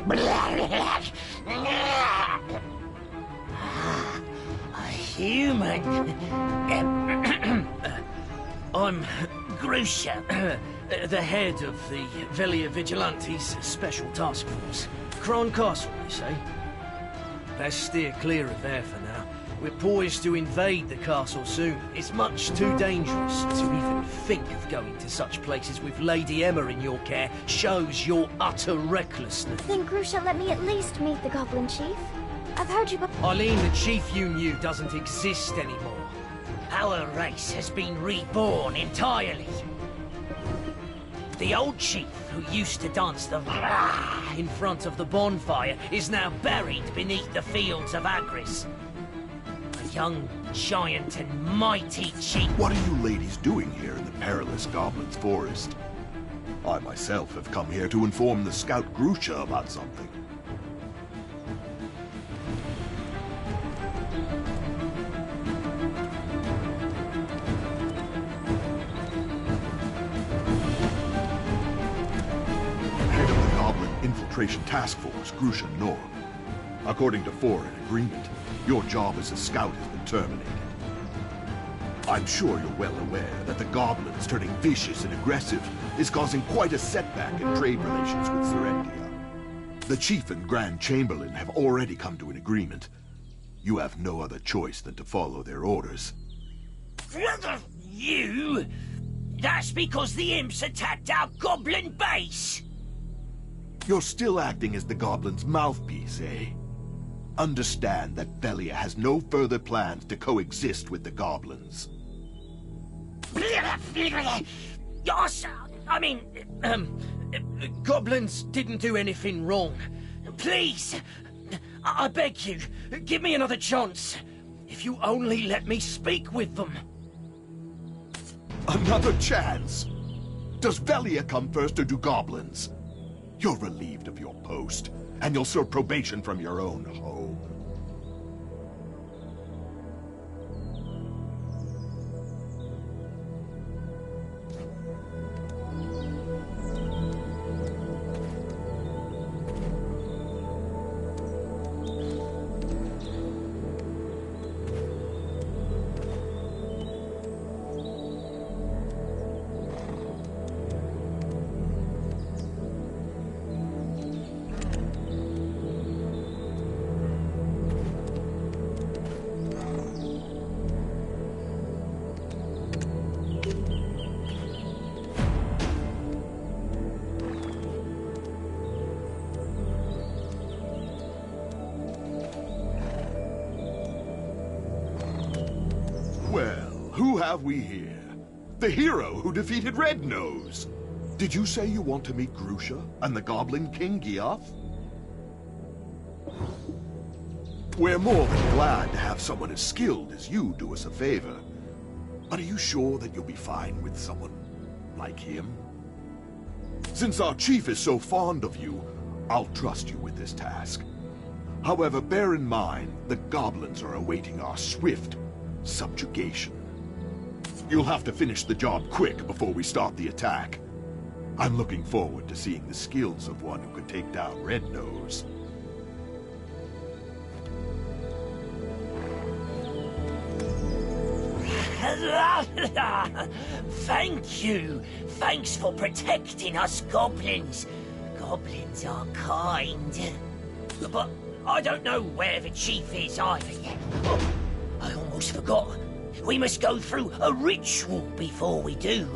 A human. I'm Grusha, the head of the Velia Vigilantes Special Task Force. Kron Castle, you say? Let's steer clear of there for now. We're poised to invade the castle soon. It's much too dangerous to even think of going to such places with Lady Emma in your care. Shows your utter recklessness. Then Grusha, let me at least meet the Goblin Chief. I've heard you before. Eileen, the chief you knew doesn't exist anymore. Our race has been reborn entirely. The old chief who used to dance the in front of the bonfire is now buried beneath the fields of Agris. A young, giant and mighty chief. What are you ladies doing here in the perilous Goblin's Forest? I myself have come here to inform the scout Grusha about something. Infiltration Task Force, Grusha Norm. According to foreign agreement, your job as a scout has been terminated. I'm sure you're well aware that the goblins turning vicious and aggressive is causing quite a setback in trade relations with Serendia. The Chief and Grand Chamberlain have already come to an agreement. You have no other choice than to follow their orders. You? That's because the imps attacked our goblin base! You're still acting as the Goblin's mouthpiece, eh? Understand that Velia has no further plans to coexist with the Goblins. Yes, I mean, goblins didn't do anything wrong. Please, I beg you, give me another chance. If you only let me speak with them. Another chance? Does Velia come first or do Goblins? You're relieved of your post, and you'll serve probation from your own home. Who have we here? The hero who defeated Red Nose! Did you say you want to meet Grusha and the Goblin King Giath? We're more than glad to have someone as skilled as you do us a favor. But are you sure that you'll be fine with someone like him? Since our chief is so fond of you, I'll trust you with this task. However, bear in mind, the goblins are awaiting our swift subjugation. You'll have to finish the job quick before we start the attack. I'm looking forward to seeing the skills of one who could take down Red Nose. Thank you. Thanks for protecting us goblins. Goblins are kind. But I don't know where the chief is either yet. Oh, I almost forgot. We must go through a ritual before we do,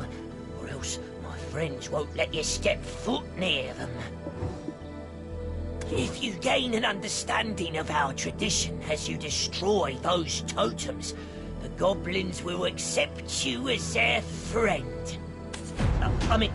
or else my friends won't let you step foot near them. If you gain an understanding of our tradition as you destroy those totems, the goblins will accept you as their friend. I mean...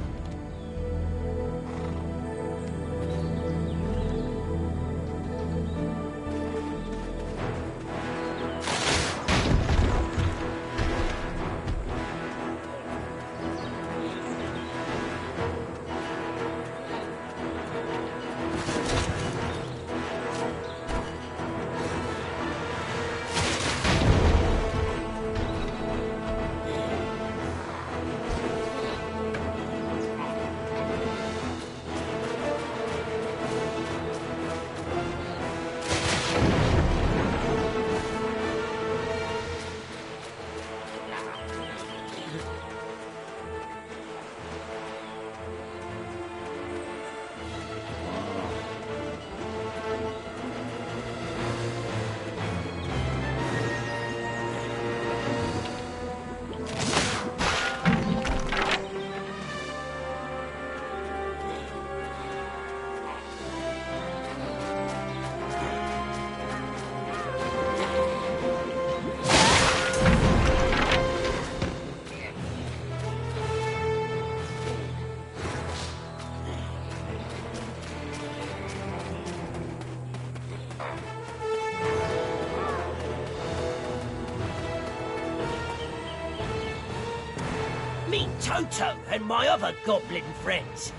meet Toto and my other goblin friends.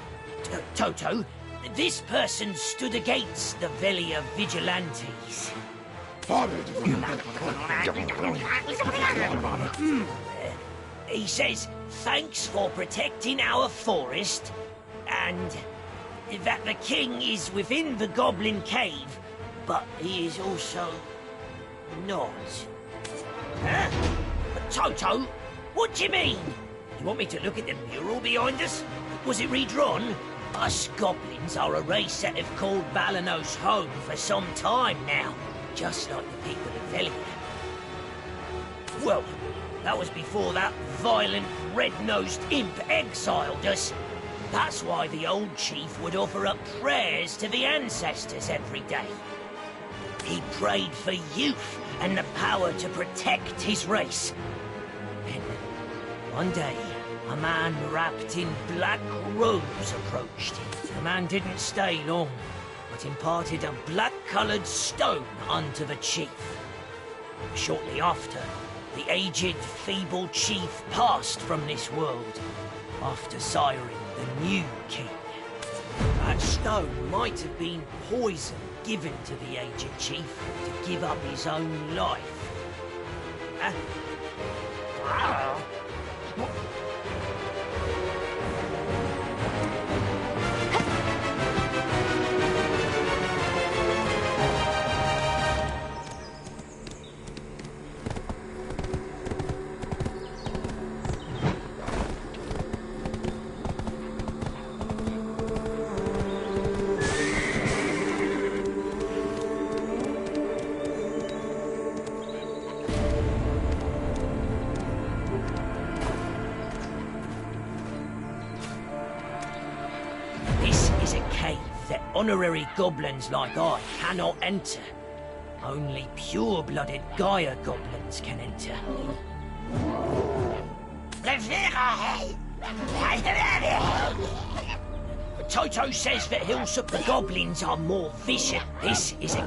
Toto, this person stood against the Velia Vigilantes. He says thanks for protecting our forest, and that the king is within the goblin cave, but he is also not. Huh? Toto, what do you mean? You want me to look at the mural behind us? Was it redrawn? Us goblins are a race that have called Balanos home for some time now, just like the people of Velia. Well, that was before that violent, red-nosed imp exiled us. That's why the old chief would offer up prayers to the ancestors every day. He prayed for youth and the power to protect his race. Then, one day, a man wrapped in black robes approached him. The man didn't stay long, but imparted a black-coloured stone unto the chief. Shortly after, the aged, feeble chief passed from this world, after siring the new king. That stone might have been poison given to the aged chief to give up his own life. Honorary goblins like I cannot enter. Only pure-blooded Gaia goblins can enter. Toto says that Hillsop the goblins are more vicious. This is a...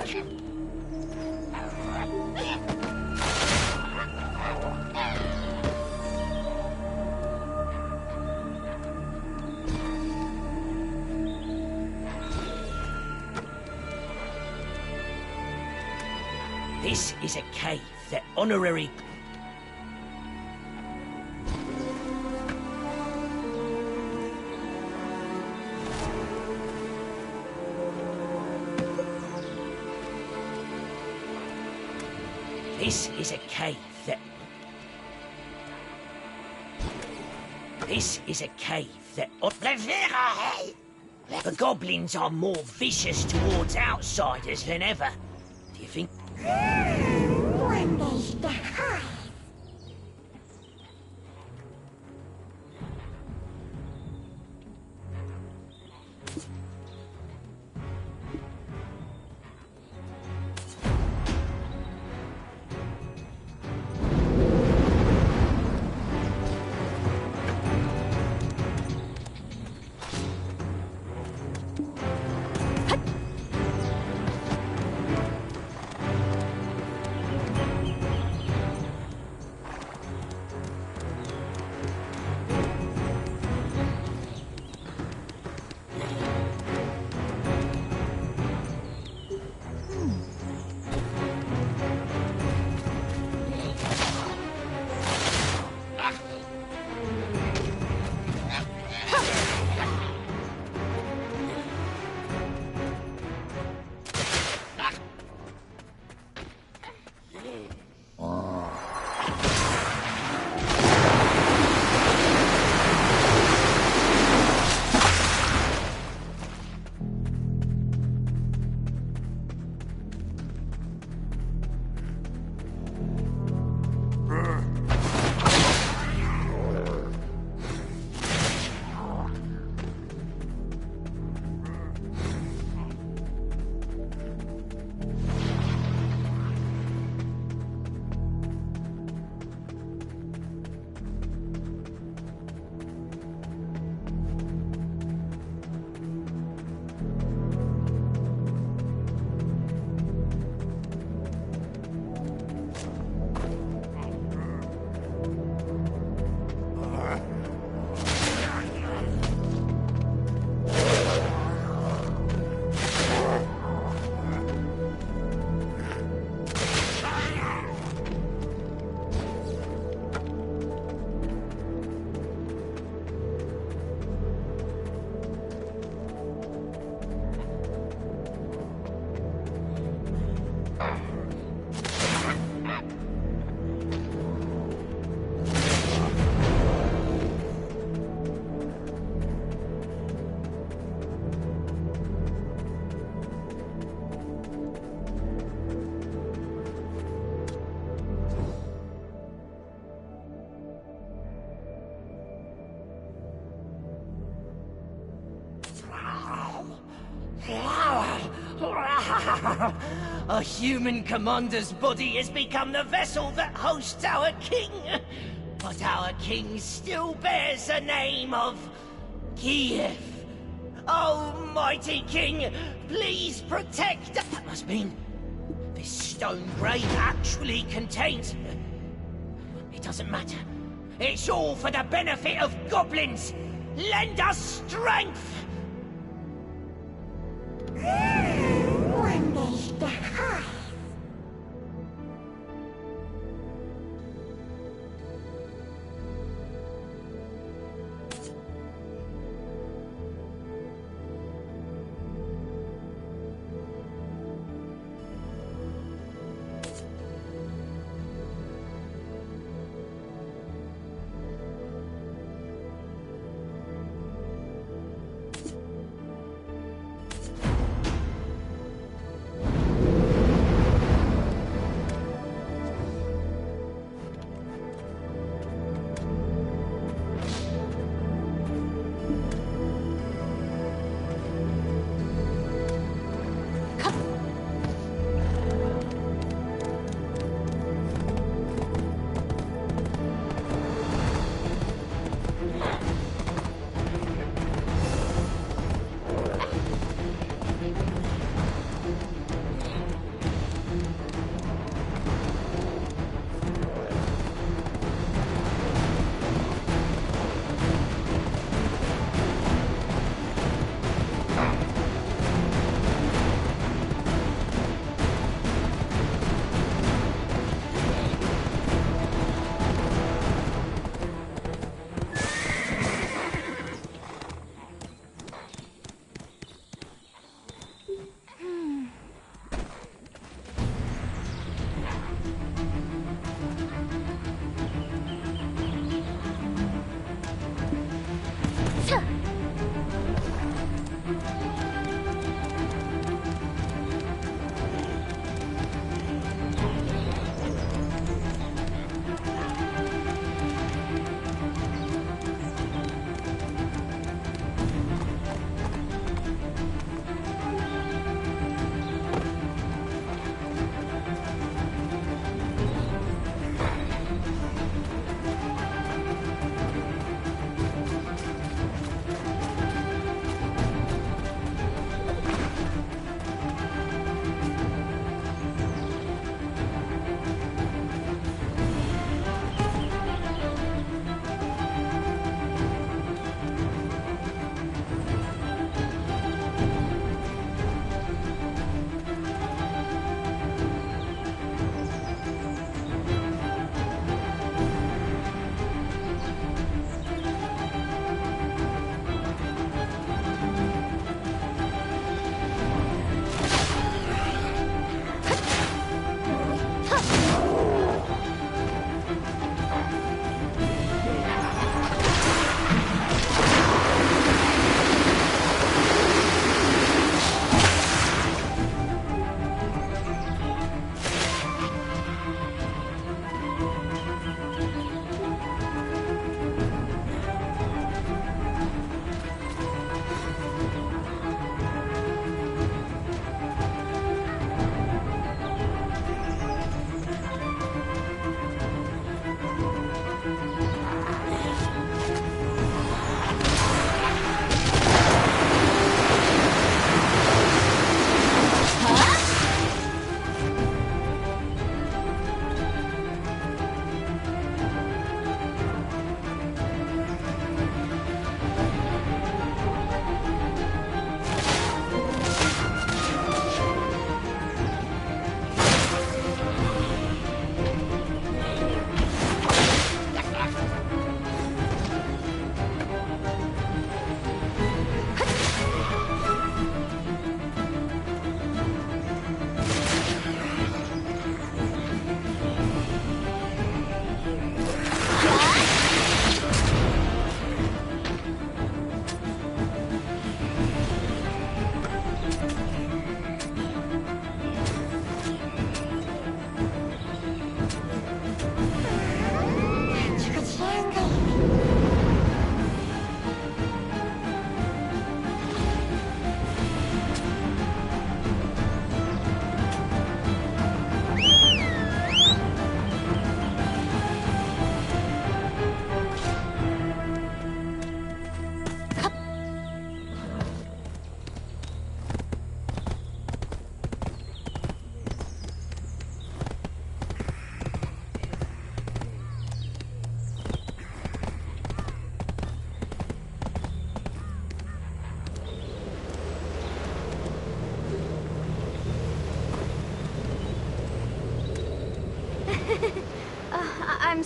This is a cave that honorary... This is a cave that... This is a cave that... The goblins are more vicious towards outsiders than ever. Do you think... A human commander's body has become the vessel that hosts our king. But our king still bears the name of Kiev. Oh, mighty king, please protect... That must mean this stone grave actually contains... It doesn't matter. It's all for the benefit of goblins. Lend us strength!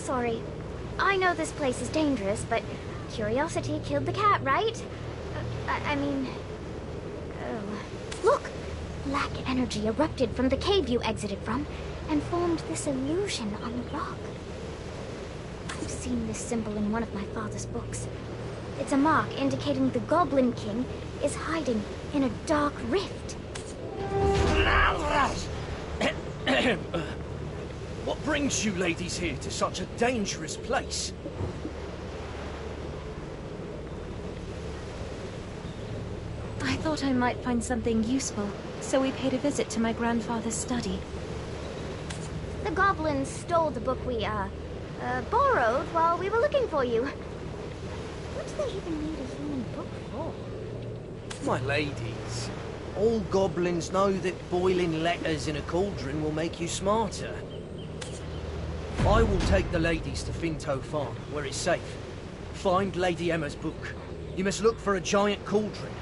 sorry. I know this place is dangerous, but curiosity killed the cat, right? I mean... Oh. Look! Black energy erupted from the cave you exited from, and formed this illusion on the rock. I've seen this symbol in one of my father's books. It's a mark indicating the Goblin King is hiding in a dark rift. What brings you ladies here to such a dangerous place? I thought I might find something useful, so we paid a visit to my grandfather's study. The goblins stole the book we, borrowed while we were looking for you. What do they even need a human book for? My ladies, all goblins know that boiling letters in a cauldron will make you smarter. I will take the ladies to Finto Farm, where it's safe. Find Lady Emma's book. You must look for a giant cauldron.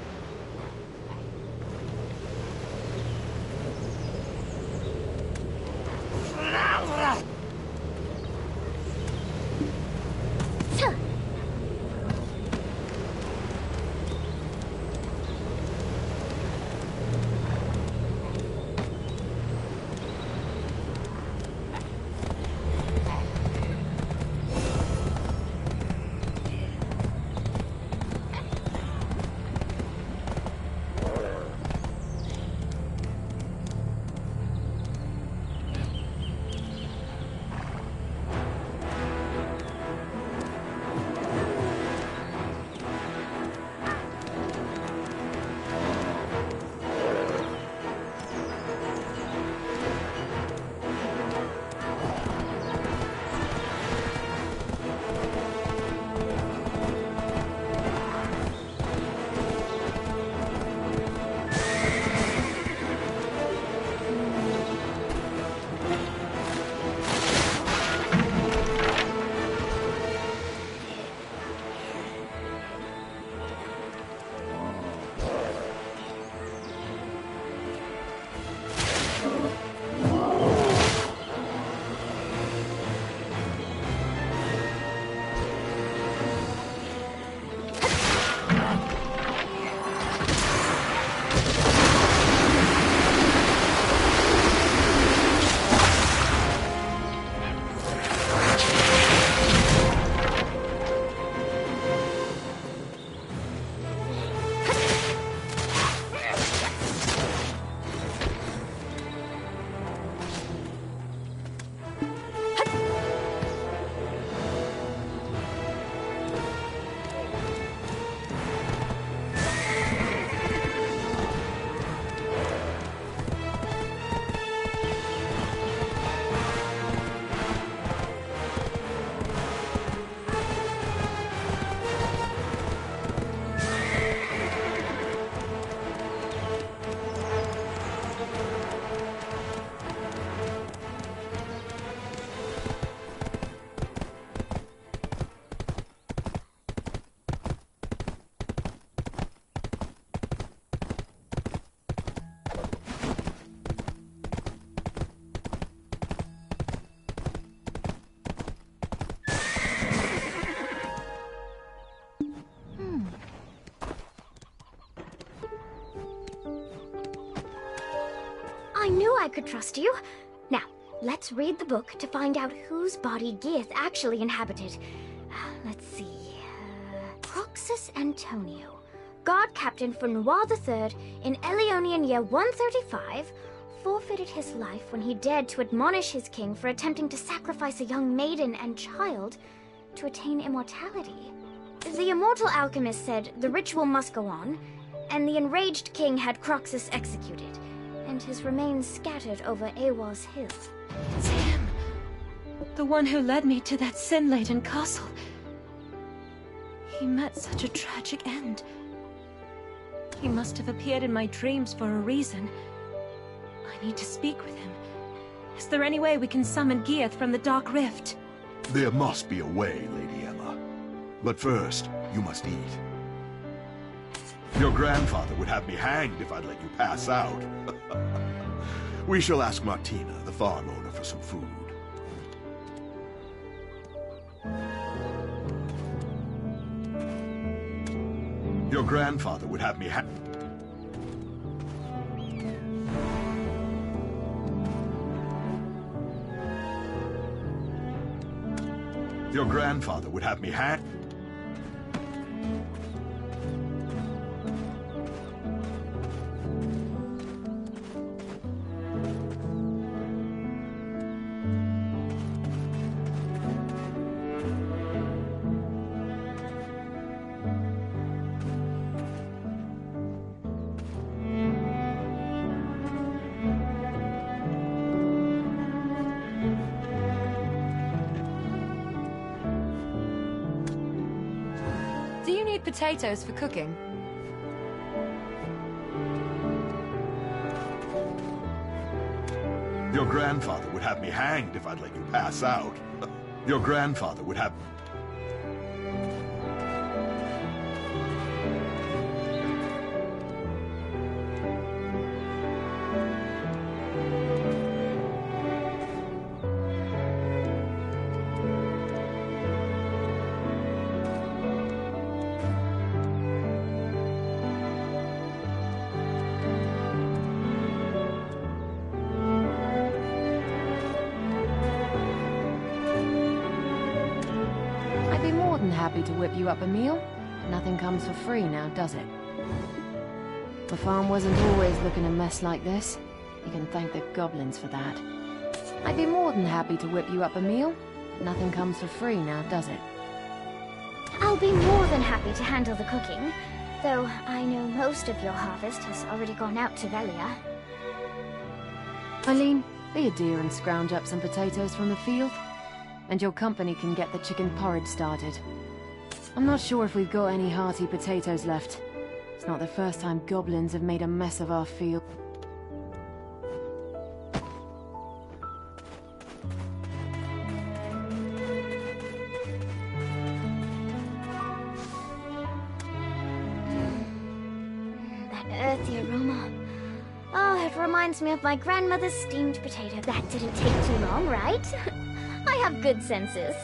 I knew I could trust you. Now, let's read the book to find out whose body Geath actually inhabited. Let's see. Croxus Antonio, guard captain for Noir III in Elionian year 135, forfeited his life when he dared to admonish his king for attempting to sacrifice a young maiden and child to attain immortality. The immortal alchemist said the ritual must go on, and the enraged king had Croxus executed, and his remains scattered over Awar's hill. It's him. The one who led me to that sin-laden castle. He met such a tragic end. He must have appeared in my dreams for a reason. I need to speak with him. Is there any way we can summon Geath from the Dark Rift? There must be a way, Lady Emma. But first, you must eat. Your grandfather would have me hanged if I'd let you pass out. We shall ask Martina, the farm owner, for some food. Your grandfather would have me Your grandfather would have me hang. Do you need potatoes for cooking? Your grandfather would have me hanged if I'd let you pass out. Your grandfather would have... I'd be more than happy to whip you up a meal. Nothing comes for free now, does it? The farm wasn't always looking a mess like this. You can thank the goblins for that. I'd be more than happy to whip you up a meal. Nothing comes for free now, does it? I'll be more than happy to handle the cooking, though I know most of your harvest has already gone out to Velia. Eileen, be a dear and scrounge up some potatoes from the field. And your company can get the chicken porridge started. I'm not sure if we've got any hearty potatoes left. It's not the first time goblins have made a mess of our field. That earthy aroma. Oh, it reminds me of my grandmother's steamed potato. That didn't take too long, right? I have good senses.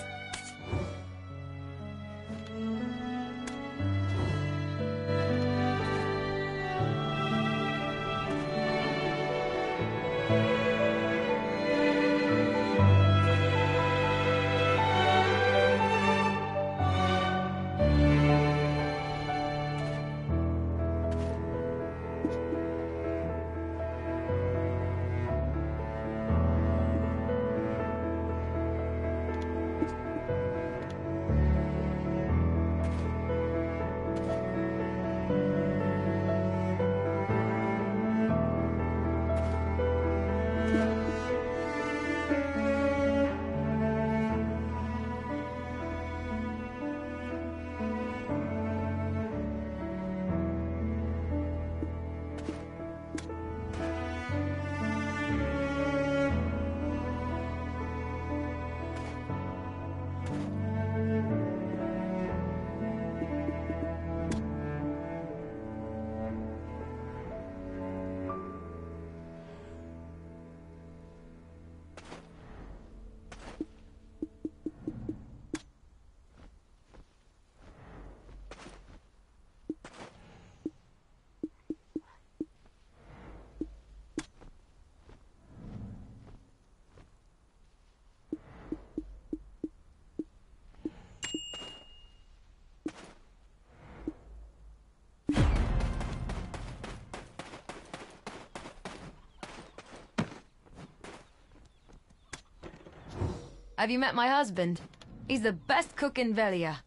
Have you met my husband? He's the best cook in Velia.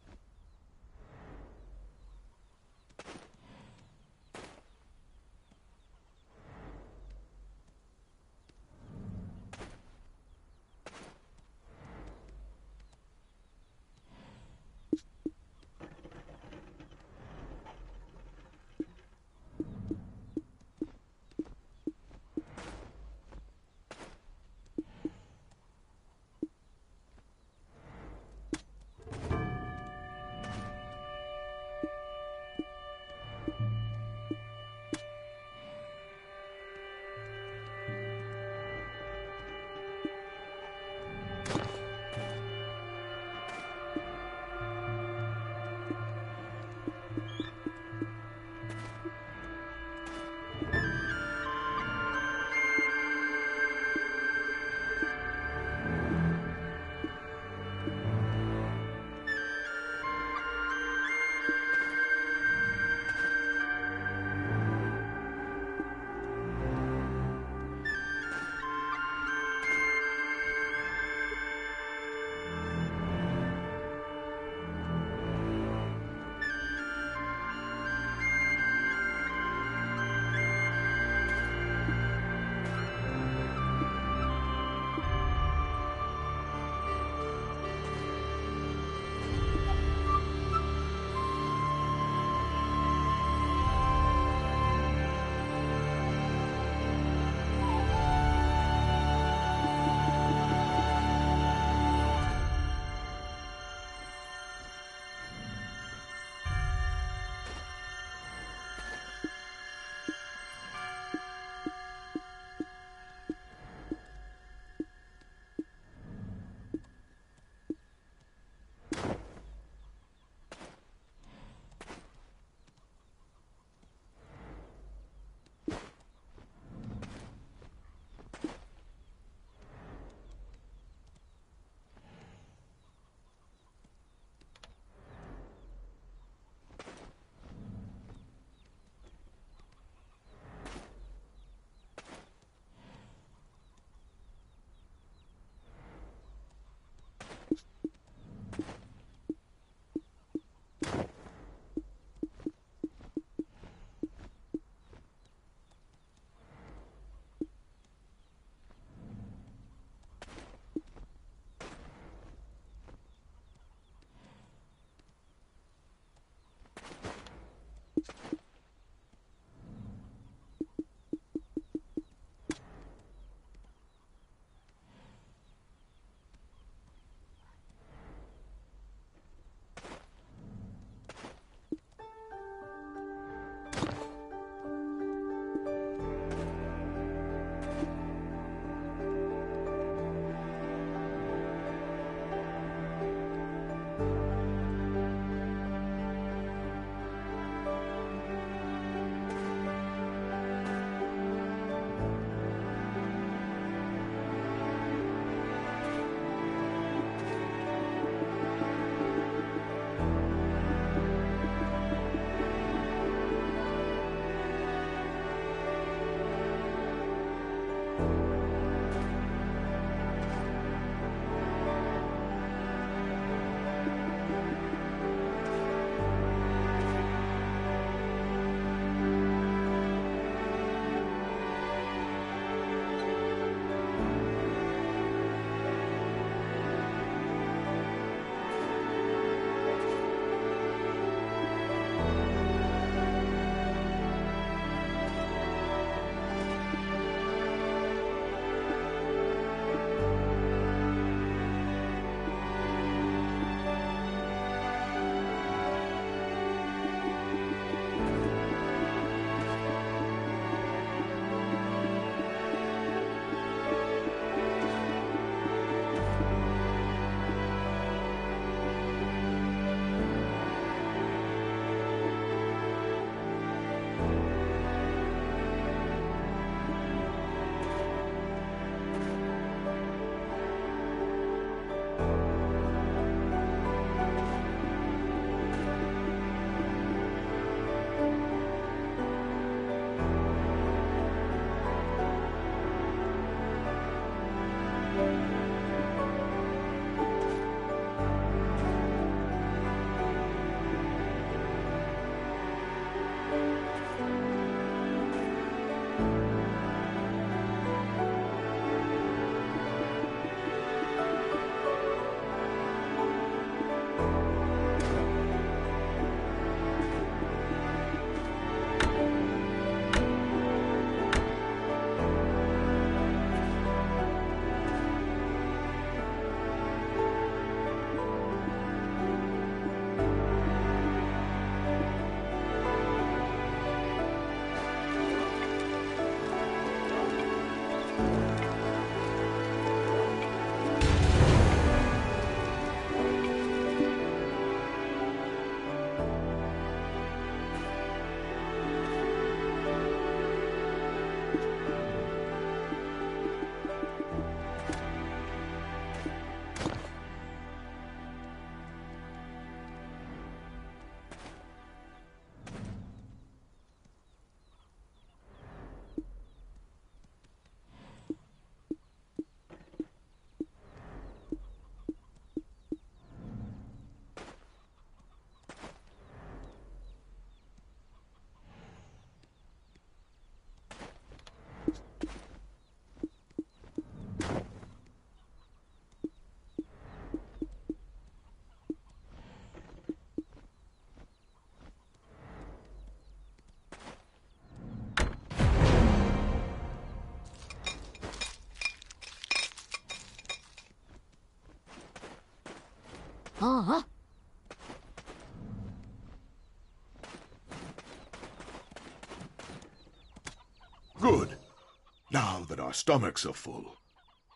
that our stomachs are full.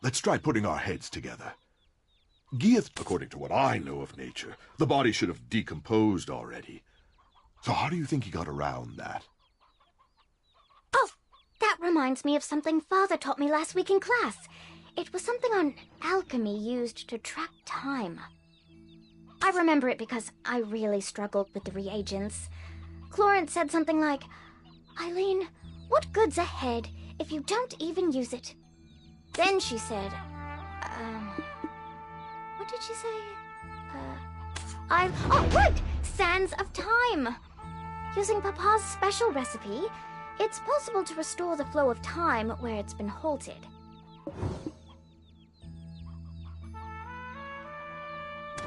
Let's try putting our heads together. Gieth, according to what I know of nature, the body should have decomposed already. So how do you think he got around that? Oh, that reminds me of something Father taught me last week in class. It was something on alchemy used to track time. I remember it because I really struggled with the reagents. Clorence said something like, "Eileen, what good's ahead if you don't even use it?" Then she said, what did she say? Oh, right! Sands of Time! Using Papa's special recipe, it's possible to restore the flow of time where it's been halted.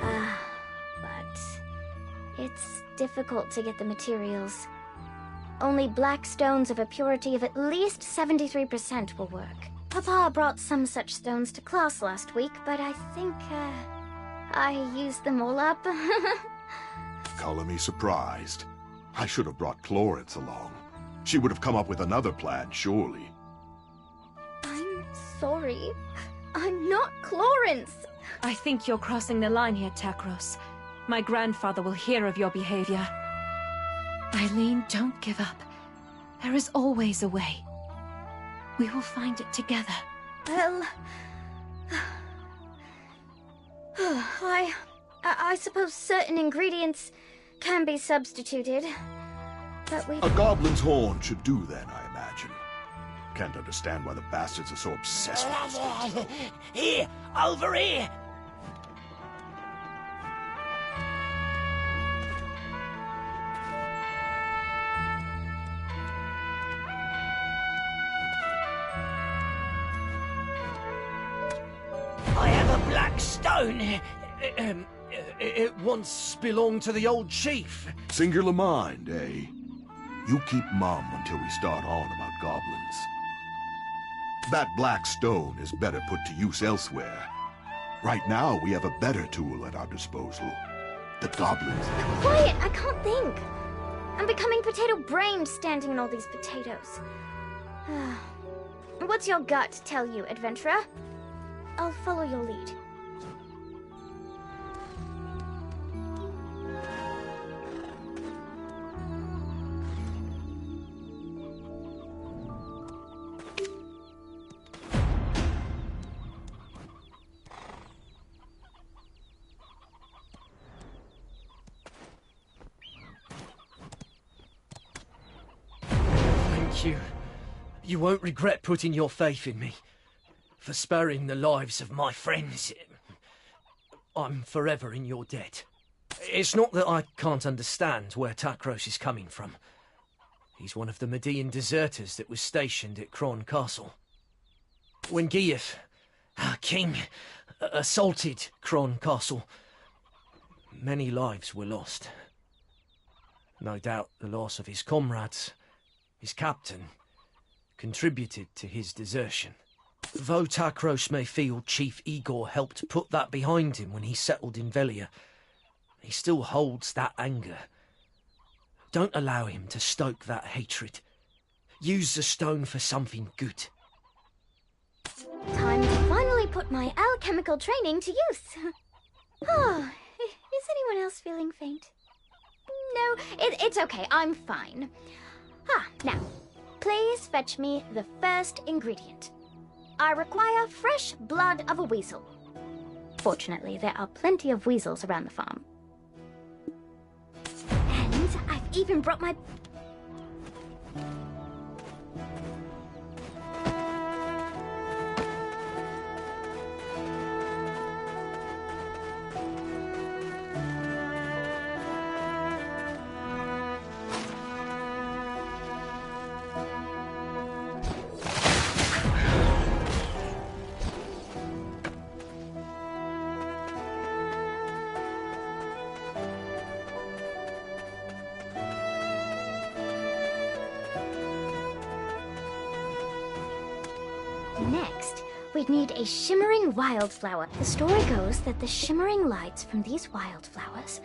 But it's difficult to get the materials. Only black stones of a purity of at least 73% will work. Papa brought some such stones to class last week, but I think, I used them all up. Color me surprised. I should have brought Clorence along. She would have come up with another plan, surely. I'm sorry. I'm not Clorence. I think you're crossing the line here, Takros. My grandfather will hear of your behavior. Eileen, don't give up. There is always a way. We will find it together. Well... I suppose certain ingredients can be substituted, but we... A goblin's horn should do then, I imagine. Can't understand why the bastards are so obsessed with this. Here! Over here! I have a black stone. It once belonged to the old chief. Singular mind, eh? You keep mum until we start on about goblins. That black stone is better put to use elsewhere. Right now, we have a better tool at our disposal. The goblins. Quiet! I can't think! I'm becoming potato-brained standing in all these potatoes. What's your gut tell you, adventurer? I'll follow your lead. Thank you. You won't regret putting your faith in me. For sparing the lives of my friends. I'm forever in your debt. It's not that I can't understand where Takros is coming from. He's one of the Median deserters that was stationed at Kron Castle. When Gieth, our king, assaulted Kron Castle, many lives were lost. No doubt the loss of his comrades, his captain, contributed to his desertion. Though Takros may feel Chief Igor helped put that behind him when he settled in Velia, he still holds that anger. Don't allow him to stoke that hatred. Use the stone for something good. Time to finally put my alchemical training to use. Oh, is anyone else feeling faint? No, it's okay, I'm fine. Now, please fetch me the first ingredient. I require fresh blood of a weasel. Fortunately, there are plenty of weasels around the farm. And I've even brought my... Next, we'd need a shimmering wildflower. The story goes that the shimmering lights from these wildflowers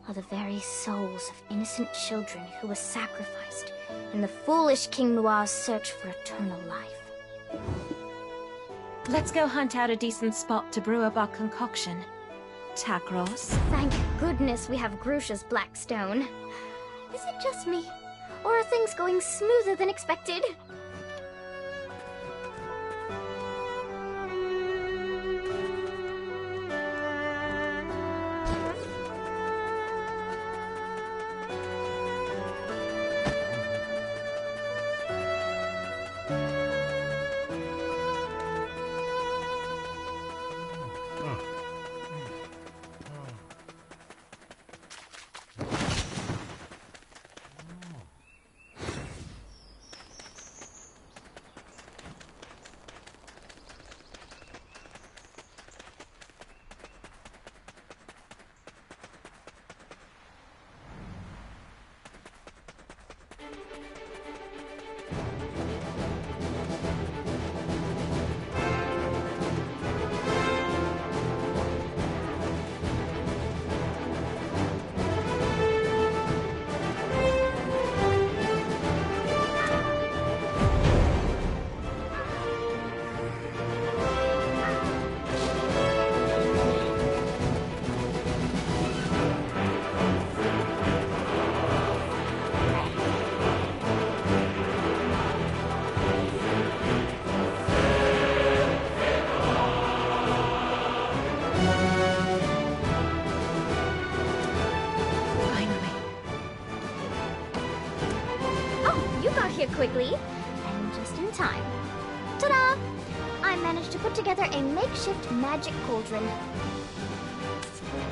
are the very souls of innocent children who were sacrificed in the foolish King Noir's search for eternal life. Let's go hunt out a decent spot to brew up our concoction. Takros? Thank goodness we have Grusha's Blackstone. Is it just me? Or are things going smoother than expected? Quickly, and just in time. Ta-da! I managed to put together a makeshift magic cauldron.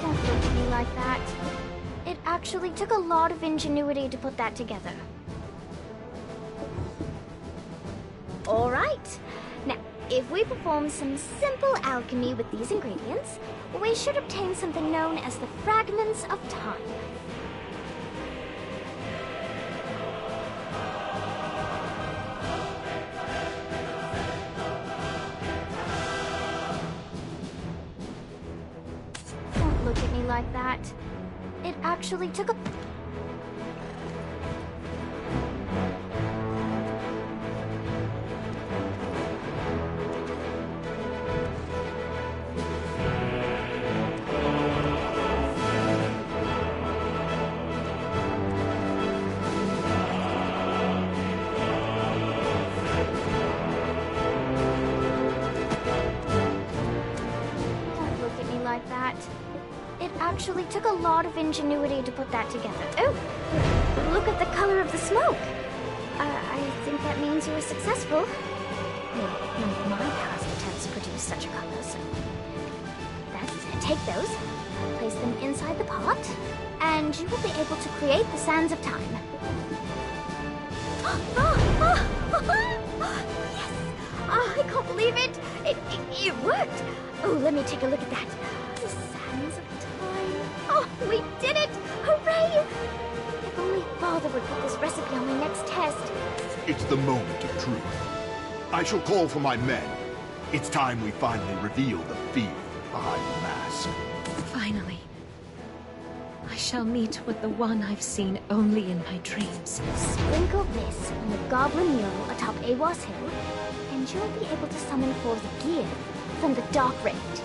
Don't look at me like that. It actually took a lot of ingenuity to put that together. Alright, now, if we perform some simple alchemy with these ingredients, we should obtain something known as the Fragments of Time. Like that. It actually took a... Don't look at me like that. It actually took a lot of ingenuity to put that together. Oh, look at the color of the smoke. I think that means you were successful. Well, none of my past attempts produced such a color, so... That's it. Take those, place them inside the pot, and you will be able to create the Sands of Time. Yes! I can't believe it! It worked! Oh, let me take a look at that. The Sands of Time. Oh, we did it! Hooray! If only Father would put this recipe on my next test. It's the moment of truth. I shall call for my men. It's time we finally reveal the fiend behind the mask. Finally. I shall meet with the one I've seen only in my dreams. Sprinkle this on the goblin mural atop Awas Hill, and you'll be able to summon forth Gear from the Dark Rift.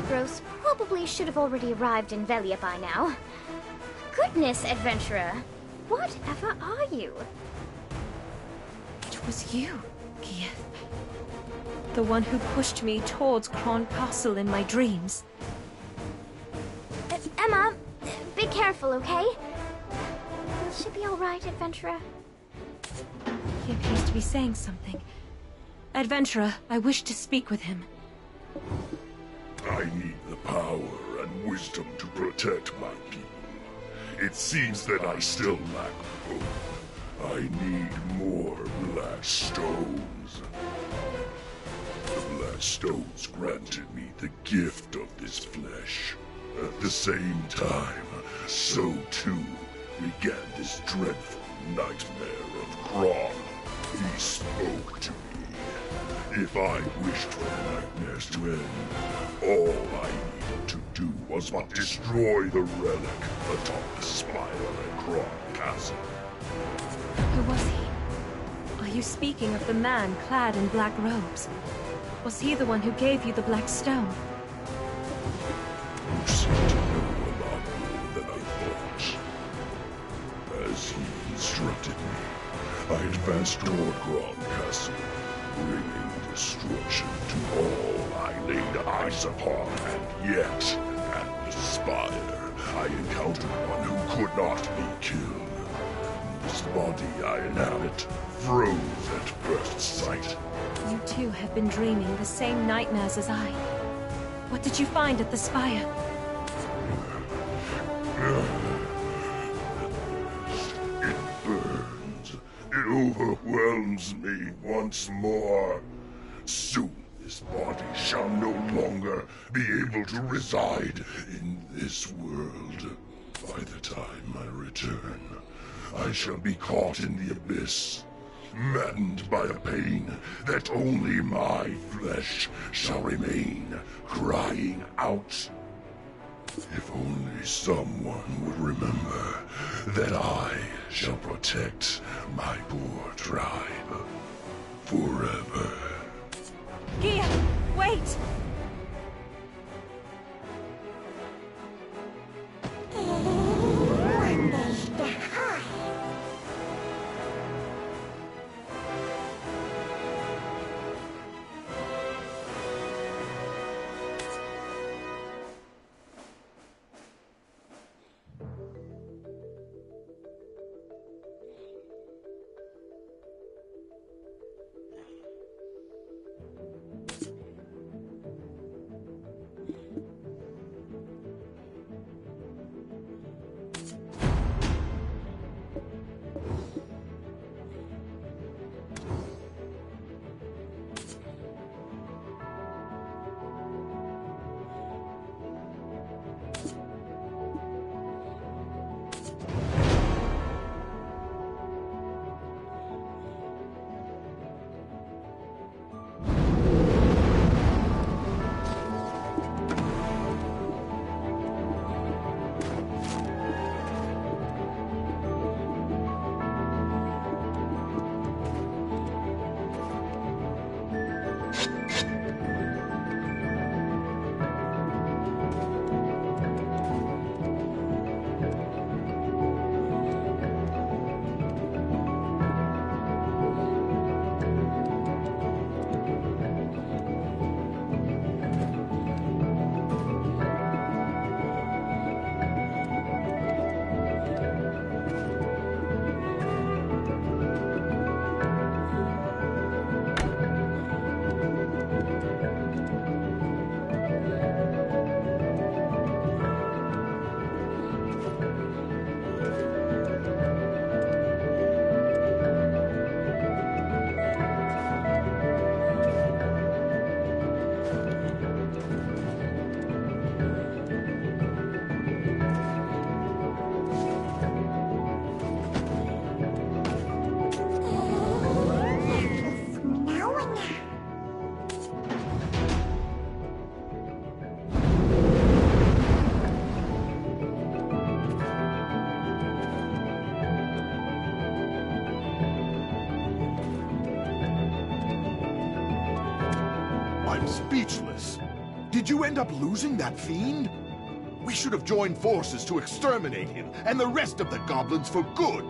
Davros probably should have already arrived in Velia by now. Goodness, adventurer! Whatever are you? It was you, Gieth. The one who pushed me towards Kron Castle in my dreams. Emma, be careful, okay? Will she be alright, adventurer? He appears to be saying something. Adventurer, I wish to speak with him. I need the power and wisdom to protect my people. It seems that I still lack hope. I need more black stones. The black stones granted me the gift of this flesh. At the same time, so too began this dreadful nightmare of Kron. He spoke to me. If I wished for the nightmares to end, all I needed to do was but destroy the relic atop the spire at Kron Castle. Who was he? Are you speaking of the man clad in black robes? Was he the one who gave you the black stone? You seem to know a lot more than I thought. As he instructed me, I advanced toward Kron Castle, bringing destruction to all I laid eyes upon, and yet, at the spire, I encountered one who could not be killed. This body I inhabit froze at first sight. You too have been dreaming the same nightmares as I. What did you find at the spire? It burns. It overwhelms me once more. Soon this body shall no longer be able to reside in this world. By the time I return, I shall be caught in the abyss, maddened by a pain that only my flesh shall remain, crying out. If only someone would remember that I shall protect my poor tribe forever. Gia, wait! Did you end up losing that fiend? We should have joined forces to exterminate him and the rest of the goblins for good.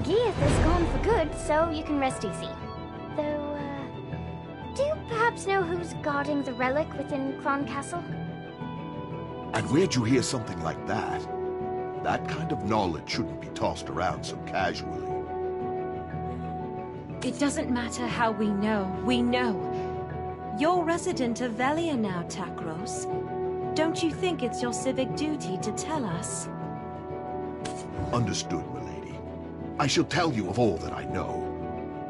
Geath is gone for good, so you can rest easy. Though, do you perhaps know who's guarding the relic within Kron Castle? And where'd you hear something like that? That kind of knowledge shouldn't be tossed around so casually. It doesn't matter how we know. We know. You're resident of Velia now, Takros. Don't you think it's your civic duty to tell us? Understood, milady. I shall tell you of all that I know.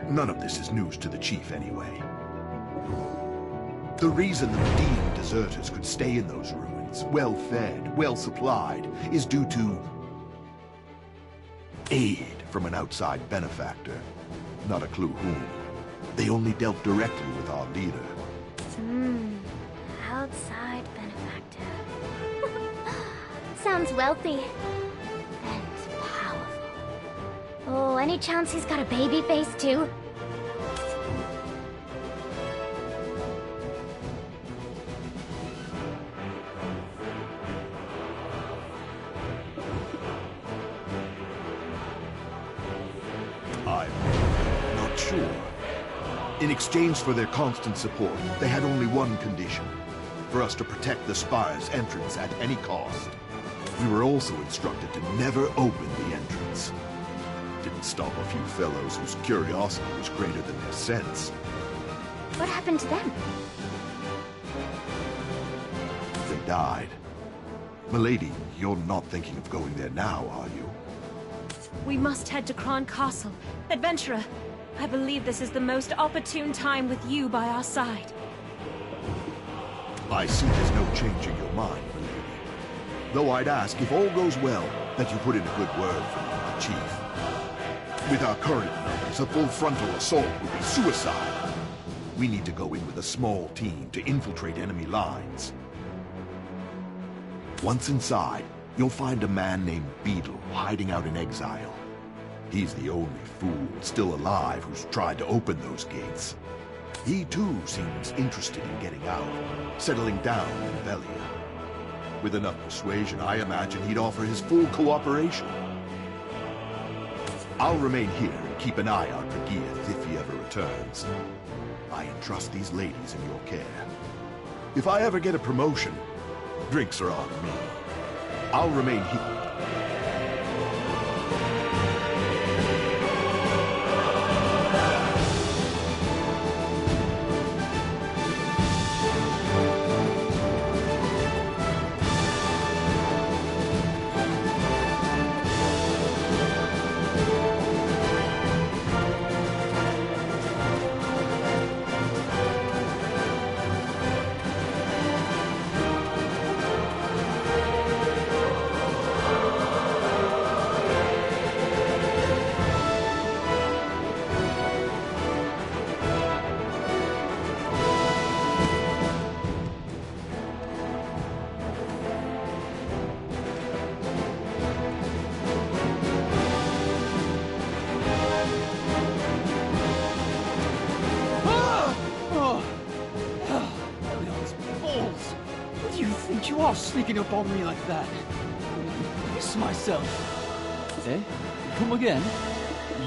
None of this is news to the chief anyway. The reason the Medivh deserters could stay in those ruins, well-fed, well-supplied, is due to aid from an outside benefactor. Not a clue whom. They only dealt directly with our leader. Outside benefactor. Sounds wealthy. And powerful. Oh, any chance he's got a baby face too? I'm not sure. In exchange for their constant support, they had only one condition: for us to protect the spire's entrance at any cost. We were also instructed to never open the entrance. Didn't stop a few fellows whose curiosity was greater than their sense. What happened to them? They died. Milady, you're not thinking of going there now, are you? We must head to Kron Castle. Adventurer, I believe this is the most opportune time with you by our side. I see there's no change in your mind, milady. Though I'd ask, if all goes well, that you put in a good word for me, my chief. With our current numbers, a full frontal assault would be suicide. We need to go in with a small team to infiltrate enemy lines. Once inside, you'll find a man named Beedle hiding out in exile. He's the only fool still alive who's tried to open those gates. He too seems interested in getting out, settling down in Velia. With enough persuasion, I imagine he'd offer his full cooperation. I'll remain here and keep an eye out for Geath if he ever returns. I entrust these ladies in your care. If I ever get a promotion, drinks are on me. I'll remain here. Sneaking up on me like that. Piss myself. Eh? Come again?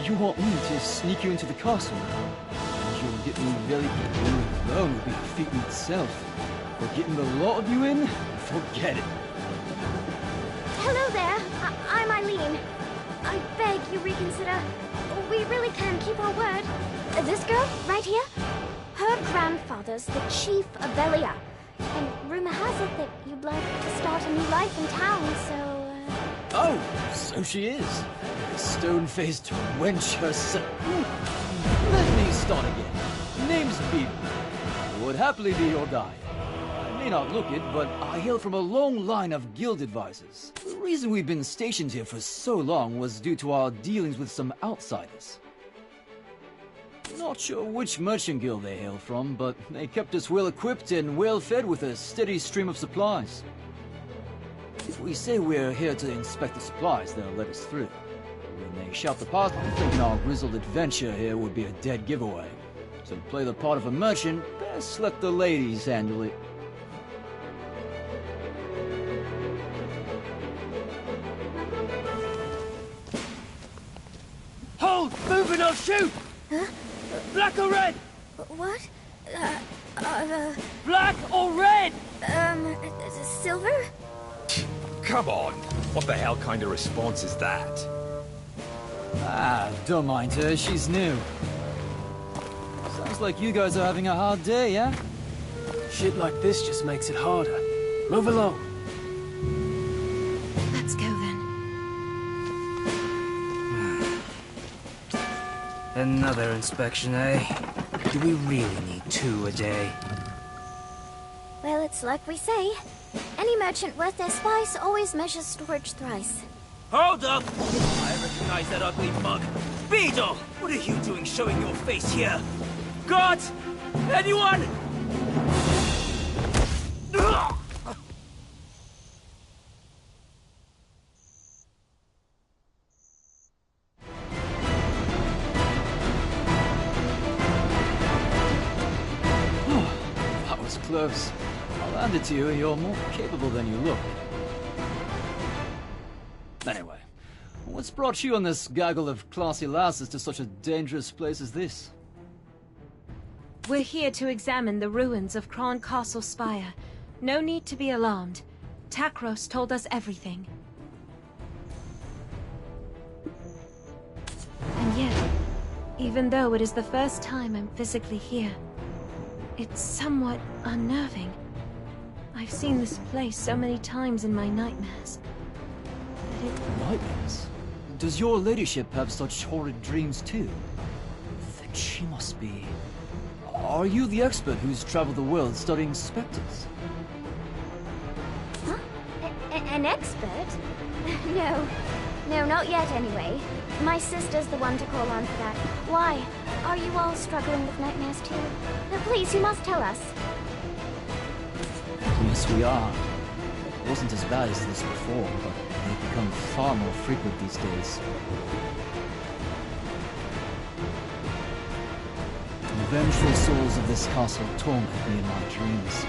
You want me to sneak you into the castle? And you'll get me very you alone will be a feat in itself. But getting the lot of you in? Forget it. Hello there. I'm Eileen. I beg you reconsider. We really can keep our word. This girl, right here? Her grandfather's the chief of Velia. And rumor has it that you'd like to start a new life in town, so, Oh, so she is. Stone-faced wench herself. Let me start again. Name's Beedle. Would happily be your guide. I may not look it, but I hail from a long line of guild advisors. The reason we've been stationed here for so long was due to our dealings with some outsiders. Not sure which merchant guild they hail from, but they kept us well-equipped and well-fed with a steady stream of supplies. If we say we're here to inspect the supplies, they'll let us through. When they shout the pass, I'm thinking our grizzled adventure here would be a dead giveaway. So to play the part of a merchant, best let the ladies handle it. Hold! Moving or shoot! Huh? Black or red? What? Black or red? Silver? Come on! What the hell kind of response is that? Ah, don't mind her, she's new. Sounds like you guys are having a hard day, yeah? Shit like this just makes it harder. Move along. Let's go then. Another inspection, eh? Do we really need 2 a day? Well, it's like we say. Any merchant worth their spice always measures storage thrice. Hold up! I recognize that ugly mug. Beedle! What are you doing showing your face here? Guards! Anyone? That was close. I'll hand it to you, you're more capable than you look. Anyway, what's brought you and this gaggle of classy lasses to such a dangerous place as this? We're here to examine the ruins of Kron Castle Spire. No need to be alarmed. Takros told us everything. And yet, even though it is the first time I'm physically here, it's somewhat unnerving. I've seen this place so many times in my nightmares. Nightmares? Does your ladyship have such horrid dreams too? Then she must be... Are you the expert who's traveled the world studying specters? Huh? An expert? No. No, not yet anyway. My sister's the one to call on for that. Why? Are you all struggling with nightmares too? No, please, you must tell us. Yes, we are. It wasn't as bad as this before, but they've become far more frequent these days. The vengeful souls of this castle torment me in my dreams,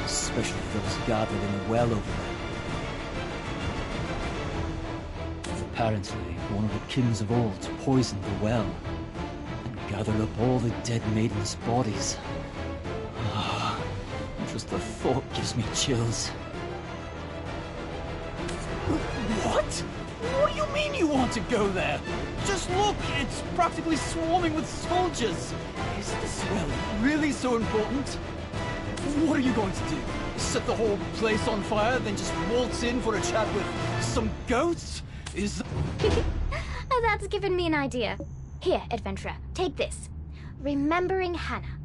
especially those gathered in the well over there. Apparently, one of the kings of old poisoned the well and gathered up all the dead maidens' bodies. Just the thought gives me chills. What? What do you mean you want to go there? Just look, it's practically swarming with soldiers. Is this well really so important? What are you going to do? Set the whole place on fire, then just waltz in for a chat with some ghosts? Oh, that's given me an idea. Here, adventurer, take this. Remembering Hannah.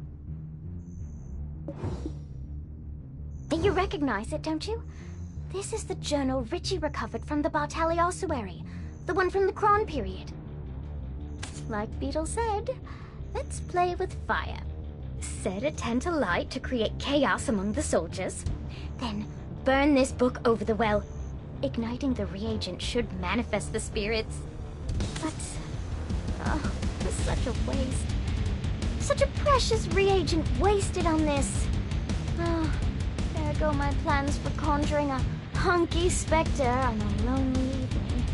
You recognize it, don't you? This is the journal Richie recovered from the Bartali ossuary, the one from the Kron period. Like Beedle said, let's play with fire. Set a tent alight to create chaos among the soldiers. Then burn this book over the well. Igniting the reagent should manifest the spirits. But, it's such a waste. Such a precious reagent wasted on this. Oh, there go my plans for conjuring a hunky specter on a lonely evening.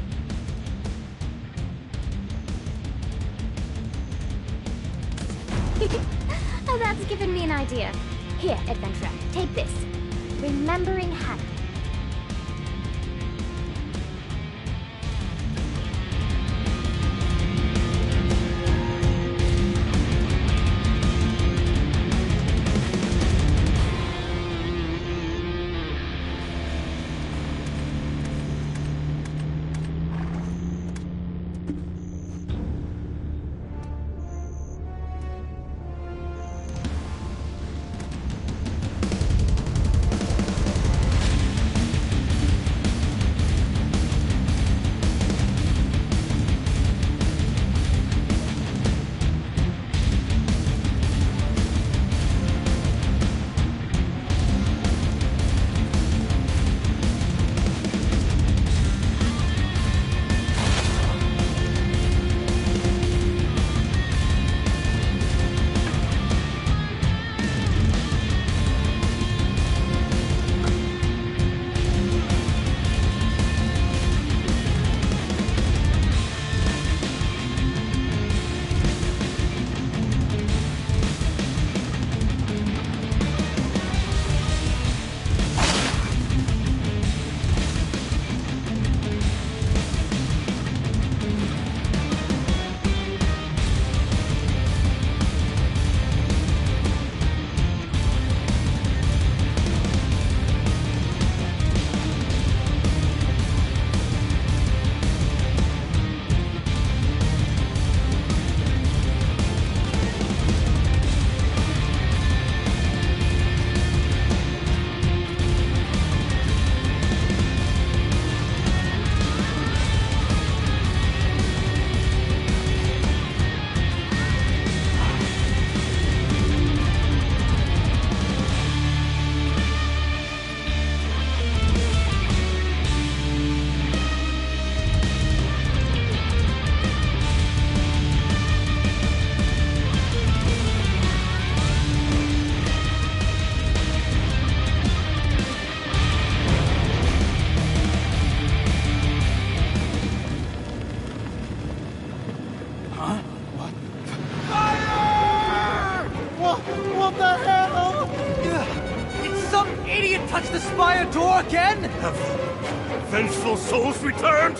Oh, that's given me an idea. Here, adventurer, take this. Remembering Hannah. touch the spire door again? Have vengeful souls returned?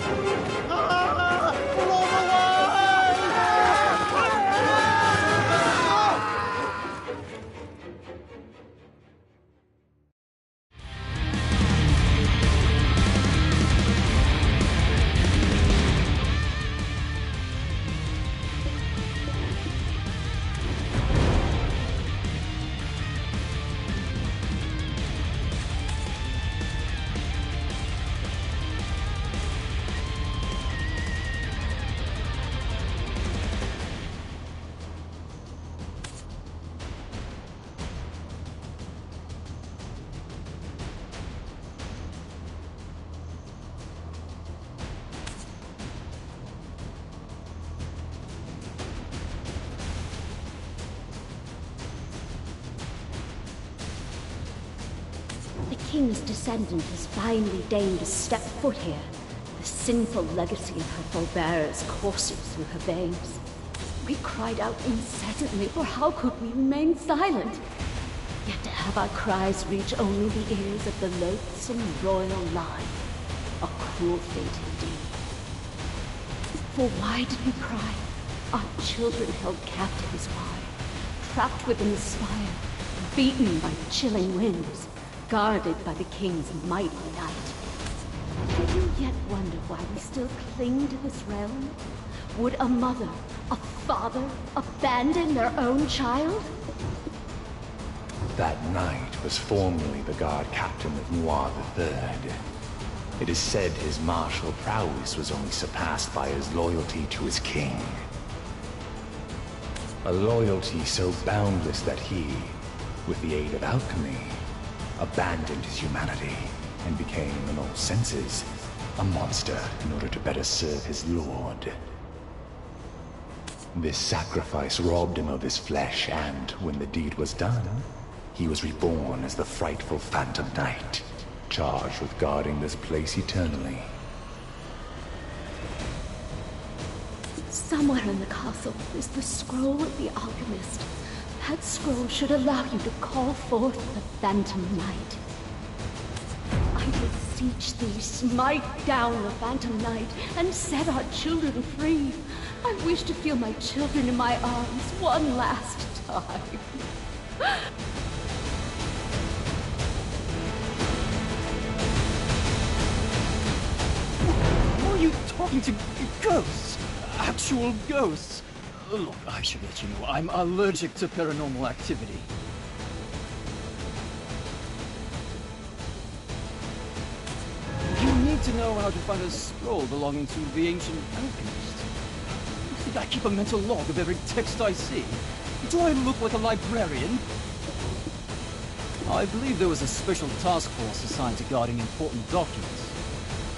The king's descendant has finally deigned to step foot here. The sinful legacy of her forebears coursing through her veins. We cried out incessantly, for how could we remain silent? Yet to have our cries reach only the ears of the loathsome royal line. A cruel fate indeed. For why did we cry? Our children held captive as why, trapped within the spire, beaten by chilling winds, guarded by the king's mighty knight. Do you yet wonder why we still cling to this realm? Would a mother, a father, abandon their own child? That knight was formerly the guard captain of Noir III. It is said his martial prowess was only surpassed by his loyalty to his king. A loyalty so boundless that he, with the aid of alchemy, abandoned his humanity and became, in all senses, a monster in order to better serve his lord. This sacrifice robbed him of his flesh, and when the deed was done, he was reborn as the frightful Phantom Knight, charged with guarding this place eternally. Somewhere in the castle is the scroll of the alchemist. That scroll should allow you to call forth the Phantom Knight. I beseech thee, smite down the Phantom Knight and set our children free. I wish to feel my children in my arms one last time. Who are you talking to? Ghosts? Actual ghosts? Look, I should let you know, I'm allergic to paranormal activity. You need to know how to find a scroll belonging to the ancient alchemist. You think I keep a mental log of every text I see? Do I look like a librarian? I believe there was a special task force assigned to guarding important documents.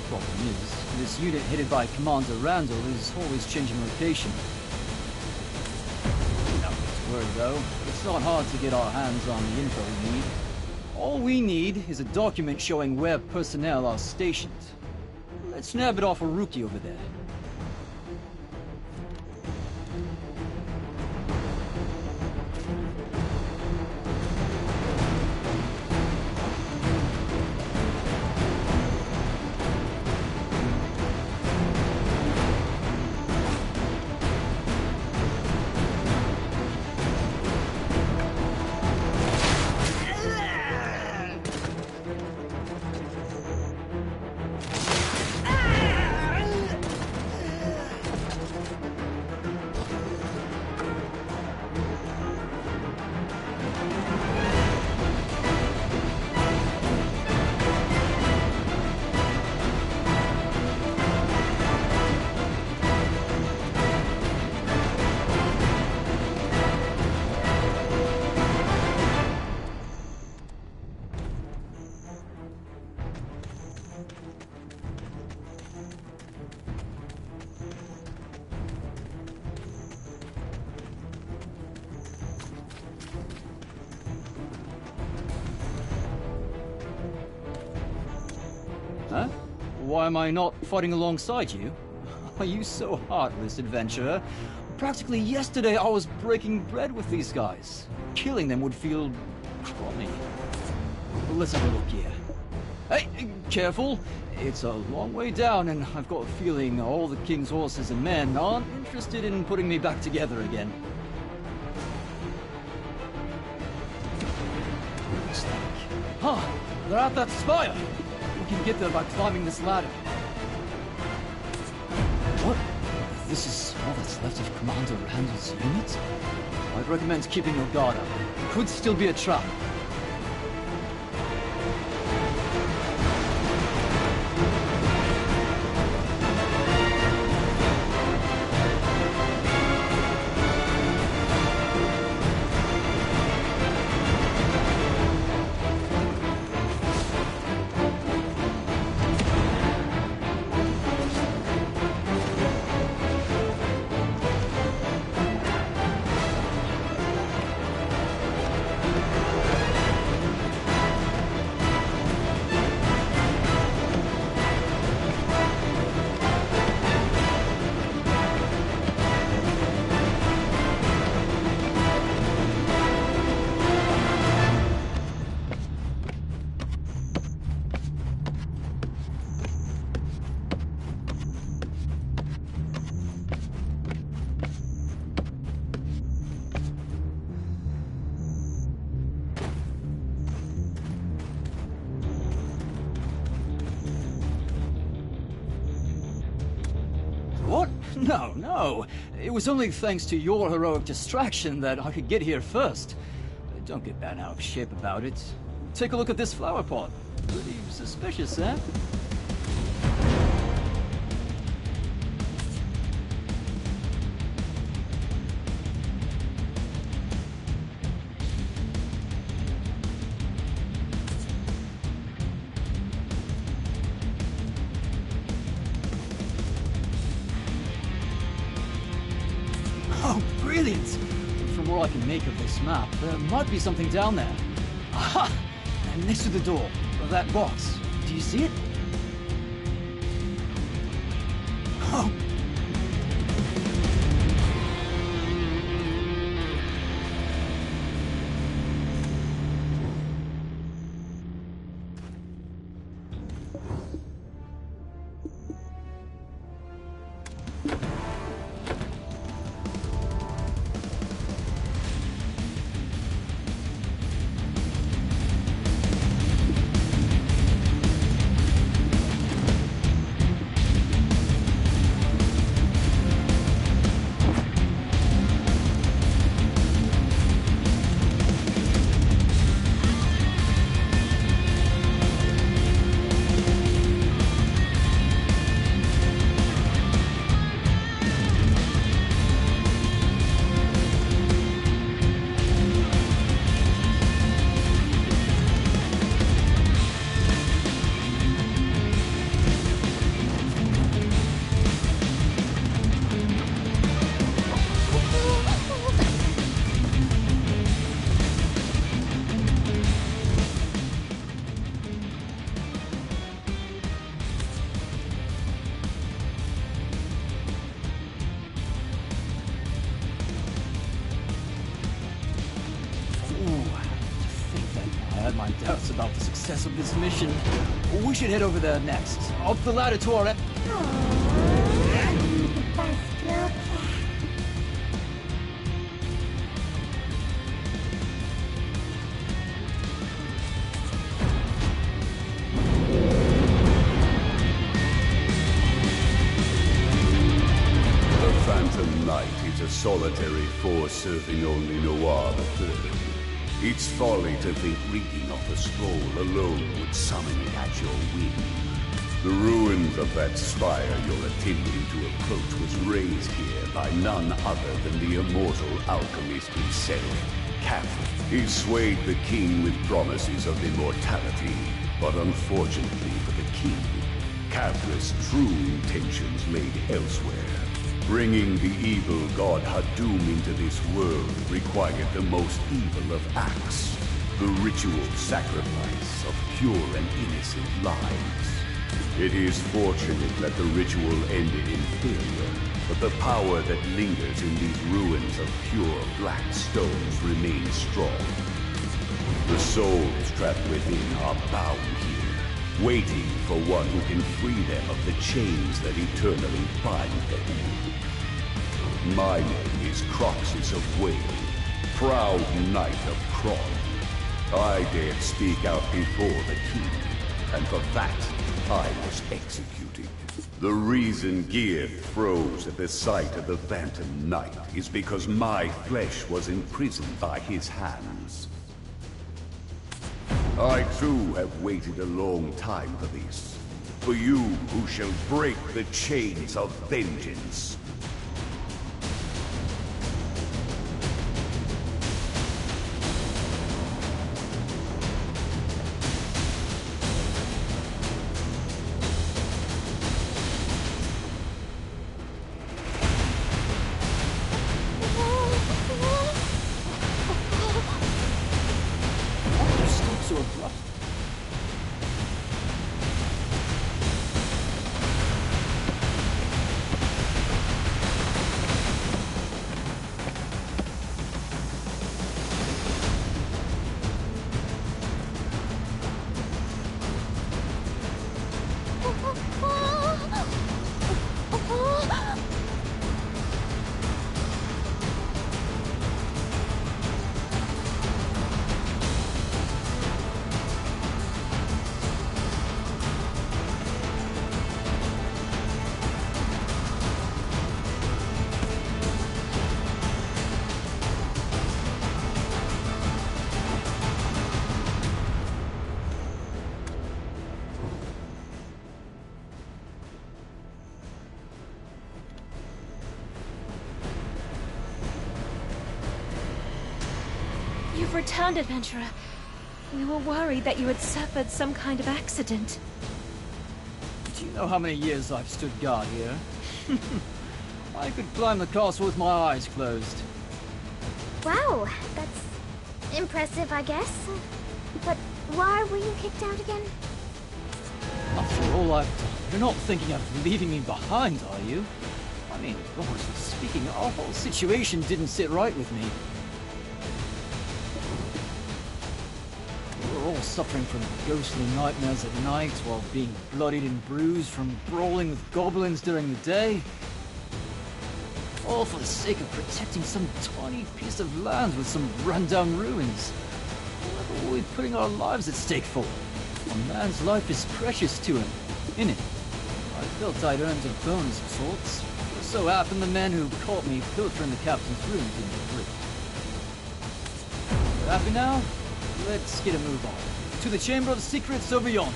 Problem is, this unit headed by Commander Randall is always changing location. Though, it's not hard to get our hands on the info we need. All we need is a document showing where personnel are stationed. Let's nab it off a rookie over there. Huh? Why am I not fighting alongside you? Are you so heartless, adventurer? Practically yesterday I was breaking bread with these guys. Killing them would feel crummy. Let's have a look here. Hey, careful! It's a long way down, and I've got a feeling all the king's horses and men aren't interested in putting me back together again. Looks like... they're at that spire! We can get there by climbing this ladder. What? This is all that's left of Commander Randall's unit? I'd recommend keeping your guard up. It could still be a trap. What? No. It was only thanks to your heroic distraction that I could get here first. Don't get bent out of shape about it. Take a look at this flower pot. Pretty suspicious, eh? Oh, brilliant! From what I can make of this map, there might be something down there. Aha! And next to the door, that box. Do you see it? Oh! My doubts about the success of this mission. We should head over there next. Up the ladder to our end. The Phantom Knight is a solitary force serving only Noir III. It's folly to think reading off a scroll alone would summon it at your whim. The ruins of that spire you're attempting to approach was raised here by none other than the immortal alchemist himself, Kafra. He swayed the king with promises of immortality, but unfortunately for the king, Kafra's true intentions laid elsewhere. Bringing the evil god Hadum into this world required the most evil of acts, the ritual sacrifice of pure and innocent lives. It is fortunate that the ritual ended in failure, but the power that lingers in these ruins of pure black stones remains strong. The souls trapped within are bound here, waiting for one who can free them of the chains that eternally bind them. My name is Croxus of Wayne, proud knight of Kron. I dared speak out before the king, and for that, I was executed. The reason Gearth froze at the sight of the Phantom Knight is because my flesh was imprisoned by his hands. I too have waited a long time for this. For you who shall break the chains of vengeance. You've returned, adventurer. We were worried that you had suffered some kind of accident. Do you know how many years I've stood guard here? I could climb the castle with my eyes closed. Wow, that's impressive, I guess. But why were you kicked out again? After all I've done, you're not thinking of leaving me behind, are you? I mean, honestly speaking, our whole situation didn't sit right with me. We were all suffering from ghostly nightmares at night while being bloodied and bruised from brawling with goblins during the day. All for the sake of protecting some tiny piece of land with some rundown ruins. What were we putting our lives at stake for? A man's life is precious to him, innit? I felt I'd earned a bonus of sorts. It so happened the men who caught me pilfering the captain's room didn't agree. Happy now? Let's get a move on. To the Chamber of Secrets over yonder.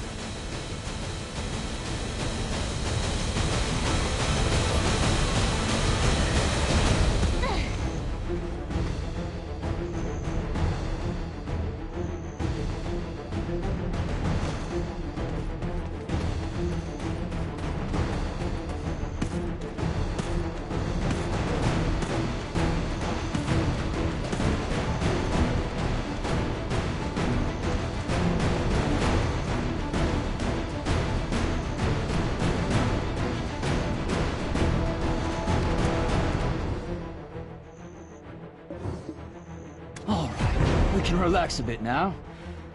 Relax a bit now.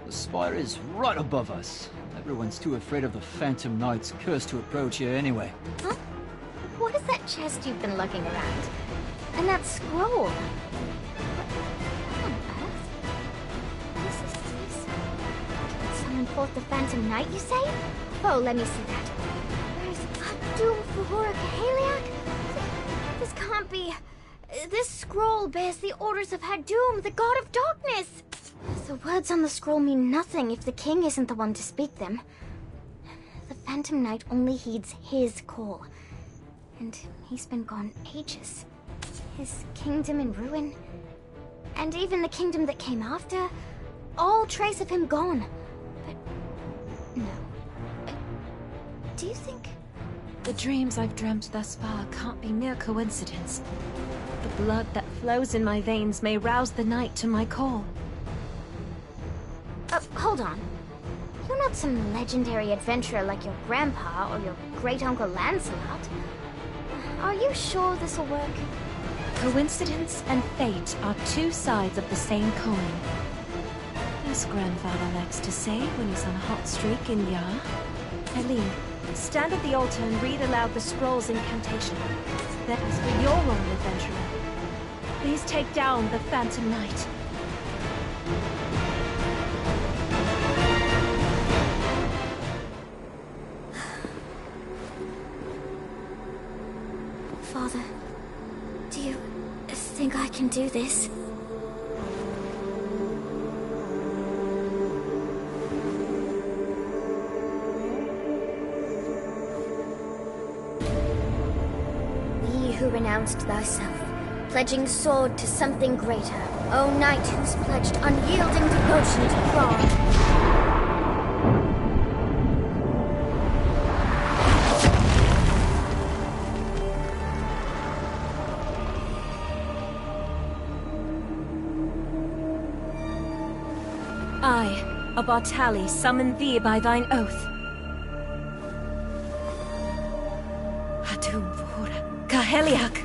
The spire is right above us. Everyone's too afraid of the Phantom Knight's curse to approach here anyway. Huh? What is that chest you've been lugging around? And that scroll? What on earth? This is... Summon forth the Phantom Knight, you say? Oh, let me see that. Where's Doom Fahora Kahaliak? This can't be... This scroll bears the orders of Hadum, the god of darkness! The words on the scroll mean nothing if the king isn't the one to speak them. The Phantom Knight only heeds his call. And he's been gone ages. His kingdom in ruin. And even the kingdom that came after. All trace of him gone. But... no. Do you think... The dreams I've dreamt thus far can't be mere coincidence. The blood that flows in my veins may rouse the knight to my call. Hold on. You're not some legendary adventurer like your grandpa or your great-uncle Lancelot. Are you sure this'll work? Coincidence and fate are two sides of the same coin. You else Grandfather likes to say when he's on a hot streak in Yar. Eileen, stand at the altar and read aloud the scroll's incantation. That is for your role, adventurer. Please take down the Phantom Knight. Father, do you think I can do this? Ye who renounced thyself, pledging sword to something greater, O knight who's pledged unyielding devotion to Thrawn. I, a Bartali, summon thee by thine oath. Hadum Vora Kaheliak.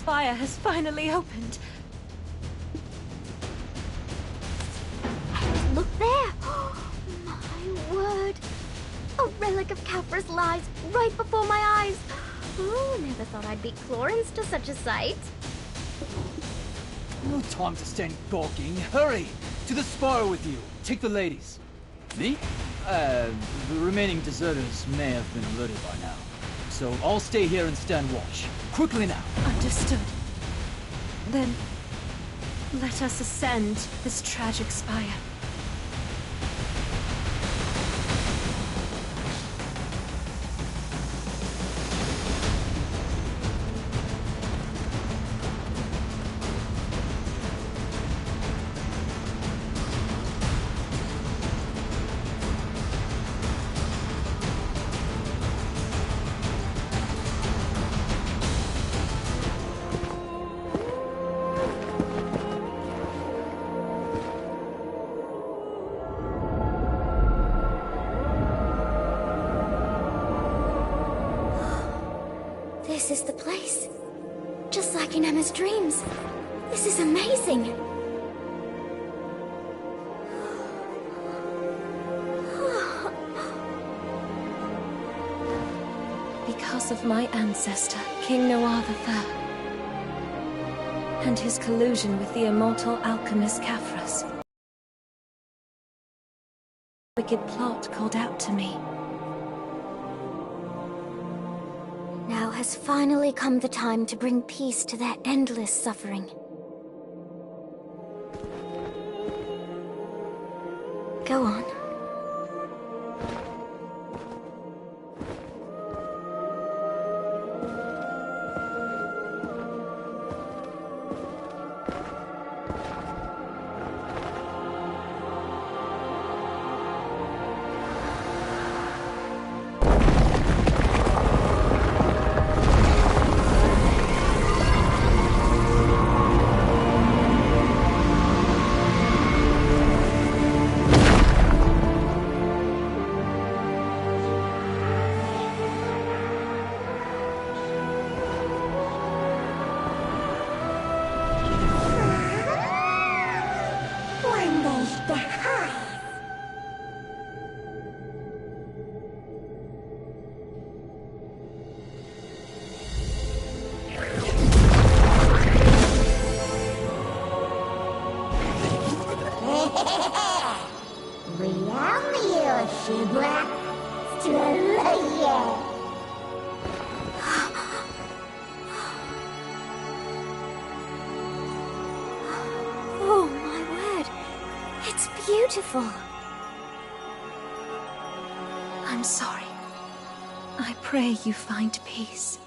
spire has finally opened. And look there! Oh, my word! A relic of Khafre's lies right before my eyes! Oh, never thought I'd beat Clorens to such a sight. No time to stand gawking. Hurry! To the spire with you. Take the ladies. Me? The remaining deserters may have been alerted by now. So I'll stay here and stand watch. Quickly now. Understood. Then, let us ascend this tragic spire. This is the place. Just like in Emma's dreams. This is amazing. Because of my ancestor, King Noir III, and his collusion with the immortal alchemist Khafre's, wicked plot called out to me. Now has finally come the time to bring peace to their endless suffering. Go on. Oh my word! It's beautiful! I'm sorry. I pray you find peace.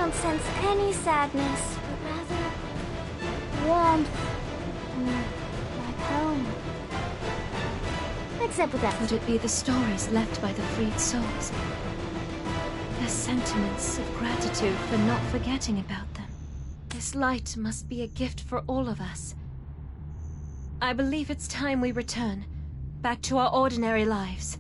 don't sense any sadness, but rather warmth. Like home. Except with that. Could it be the stories left by the freed souls? Their sentiments of gratitude for not forgetting about them. This light must be a gift for all of us. I believe it's time we return, back to our ordinary lives.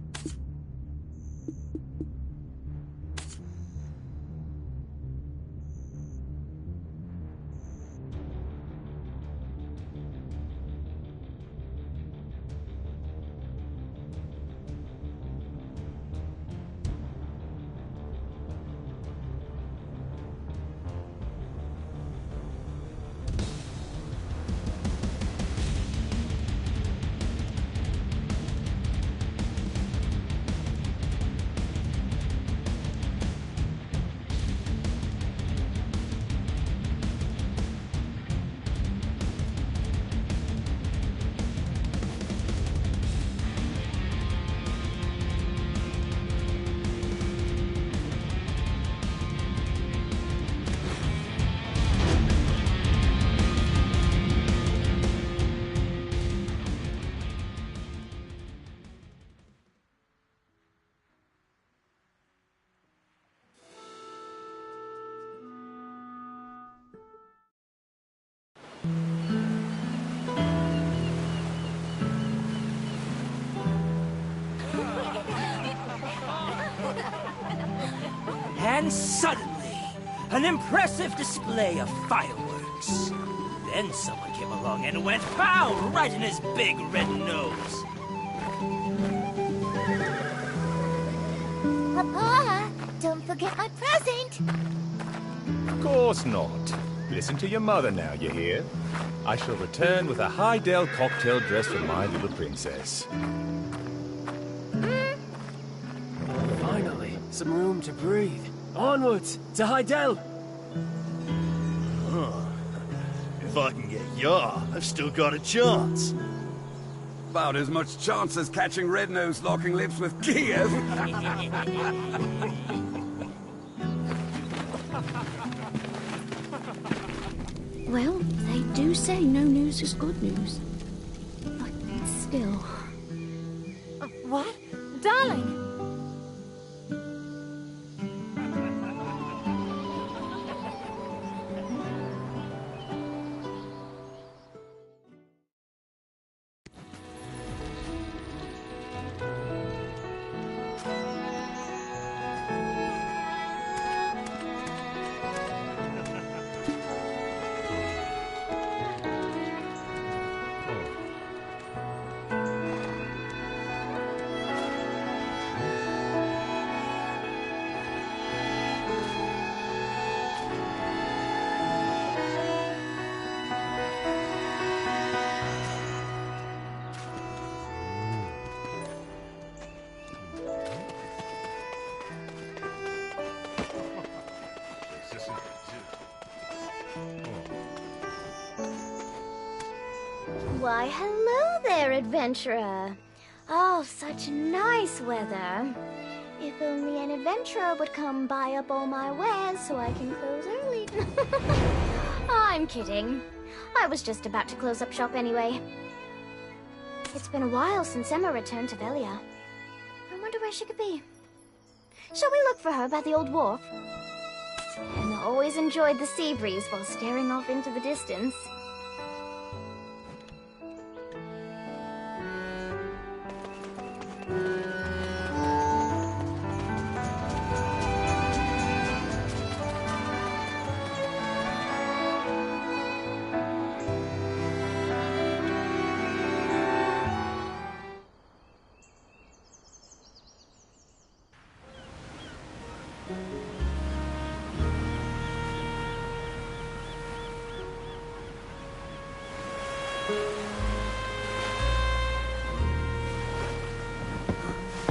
And suddenly, an impressive display of fireworks. Then someone came along and went pow right in his big red nose. Papa, don't forget my present. Of course not. Listen to your mother now, you hear? I shall return with a Highdale cocktail dress for my little princess. Finally, some room to breathe. Onwards, to Highdale! If I can get Yar, I've still got a chance. About as much chance as catching Red-Nose locking lips with Kiev. Well, they do say no news is good news. But still... What? Darling! Why, hello there, adventurer. Oh, such nice weather. If only an adventurer would come buy up all my wares so I can close early. I'm kidding. I was just about to close up shop anyway. It's been a while since Emma returned to Velia. I wonder where she could be. Shall we look for her by the old wharf? Emma always enjoyed the sea breeze while staring off into the distance.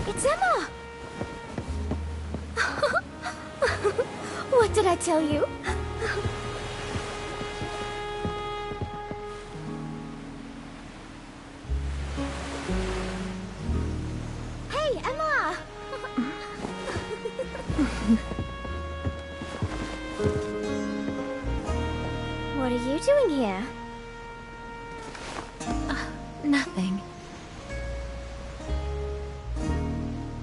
It's Emma! What did I tell you? Hey, Emma! you doing here? Nothing.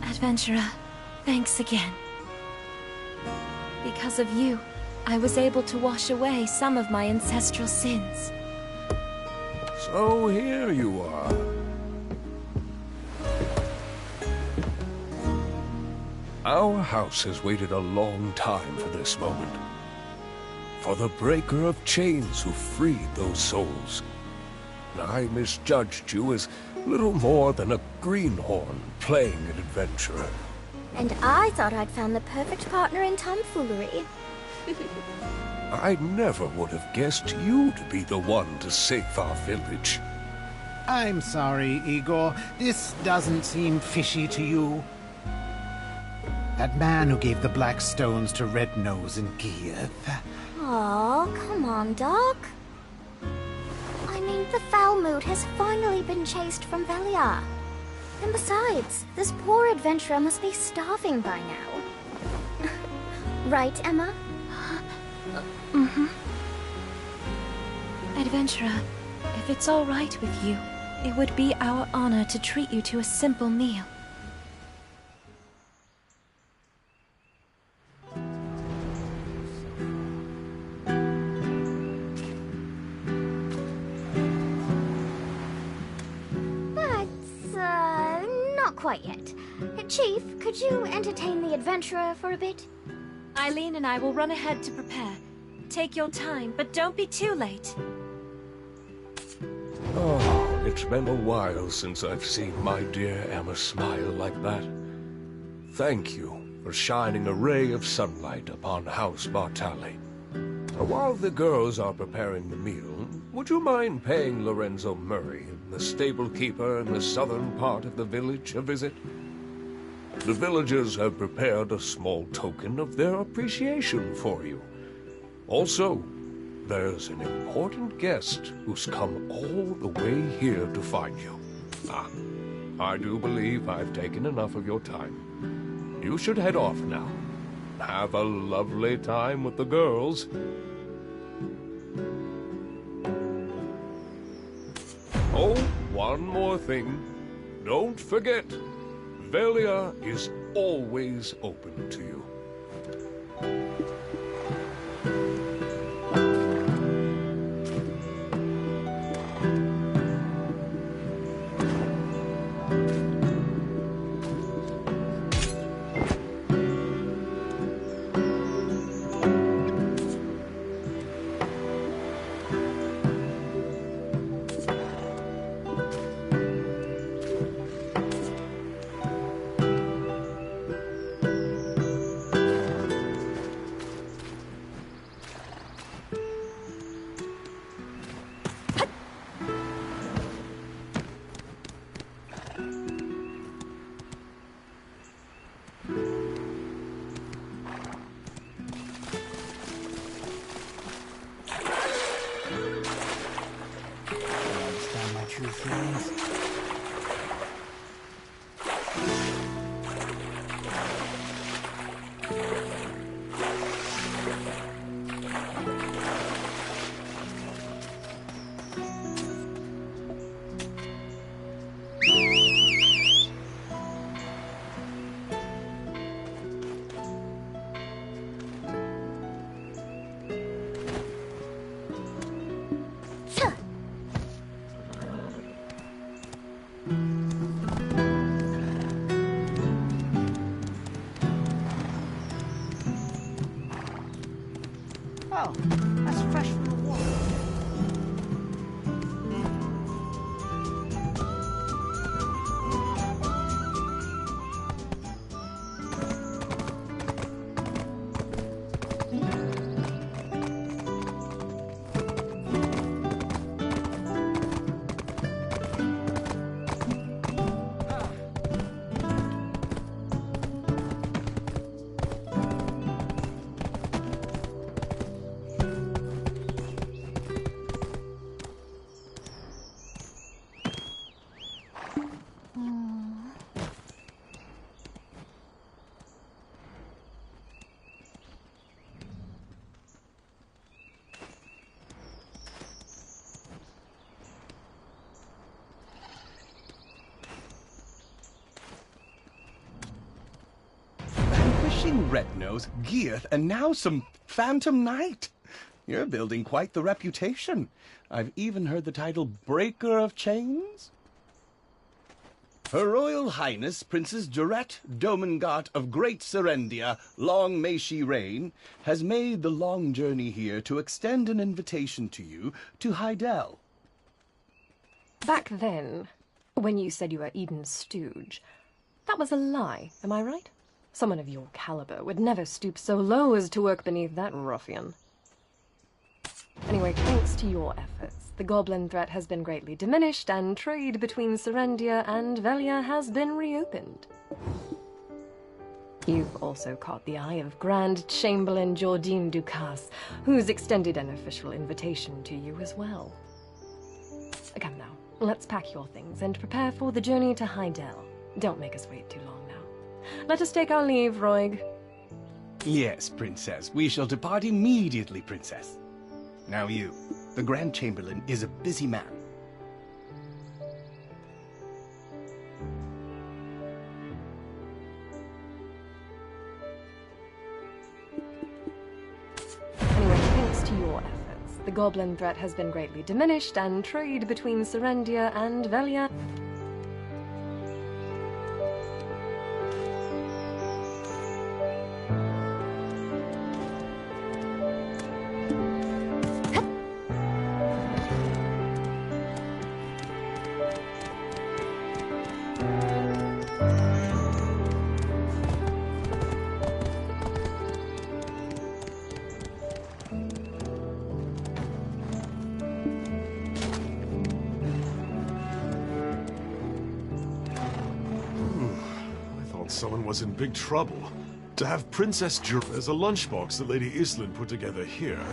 Adventurer, thanks again. Because of you, I was able to wash away some of my ancestral sins. So here you are. Our house has waited a long time for this moment. For the breaker of chains who freed those souls. I misjudged you as little more than a greenhorn playing an adventurer. And I thought I'd found the perfect partner in tomfoolery. I never would have guessed you to be the one to save our village. I'm sorry, Igor. This doesn't seem fishy to you. That man who gave the black stones to Red Nose and Kiev. Oh, come on, Doc. I mean, the Falmouth has finally been chased from Velia. And besides, this poor adventurer must be starving by now. Right, Emma? Mm-hmm. Adventurer, if it's all right with you, it would be our honor to treat you to a simple meal. Not quite yet. Chief, could you entertain the adventurer for a bit? Eileen and I will run ahead to prepare. Take your time, but don't be too late. Oh, it's been a while since I've seen my dear Emma smile like that. Thank you for shining a ray of sunlight upon House Bartali. While the girls are preparing the meal, would you mind paying Lorenzo Murray, the stable keeper in the southern part of the village, a visit? The villagers have prepared a small token of their appreciation for you. Also, there's an important guest who's come all the way here to find you. I do believe I've taken enough of your time. You should head off now. Have a lovely time with the girls. Oh, one more thing. Don't forget, Velia is always open to you. Oh, that's fresh from the water. King Rednose, Geath, and now some Phantom Knight. You're building quite the reputation. I've even heard the title Breaker of Chains. Her Royal Highness Princess Jarette Domengart of Great Serendia, long may she reign, has made the long journey here to extend an invitation to you to Hydael. Back then, when you said you were Eden's stooge, that was a lie, am I right? Someone of your caliber would never stoop so low as to work beneath that ruffian. Anyway, thanks to your efforts, the goblin threat has been greatly diminished, and trade between Serendia and Velia has been reopened. You've also caught the eye of Grand Chamberlain Jordine Ducasse, who's extended an official invitation to you as well. Come now, let's pack your things and prepare for the journey to Hydael. Don't make us wait too long now. Let us take our leave, Roig. Yes, Princess. We shall depart immediately, Princess. Now you. The Grand Chamberlain is a busy man. Anyway, thanks to your efforts, the goblin threat has been greatly diminished, and trade between Serendia and Velia... Someone was in big trouble. To have Princess There's a lunchbox that Lady Islin put together here.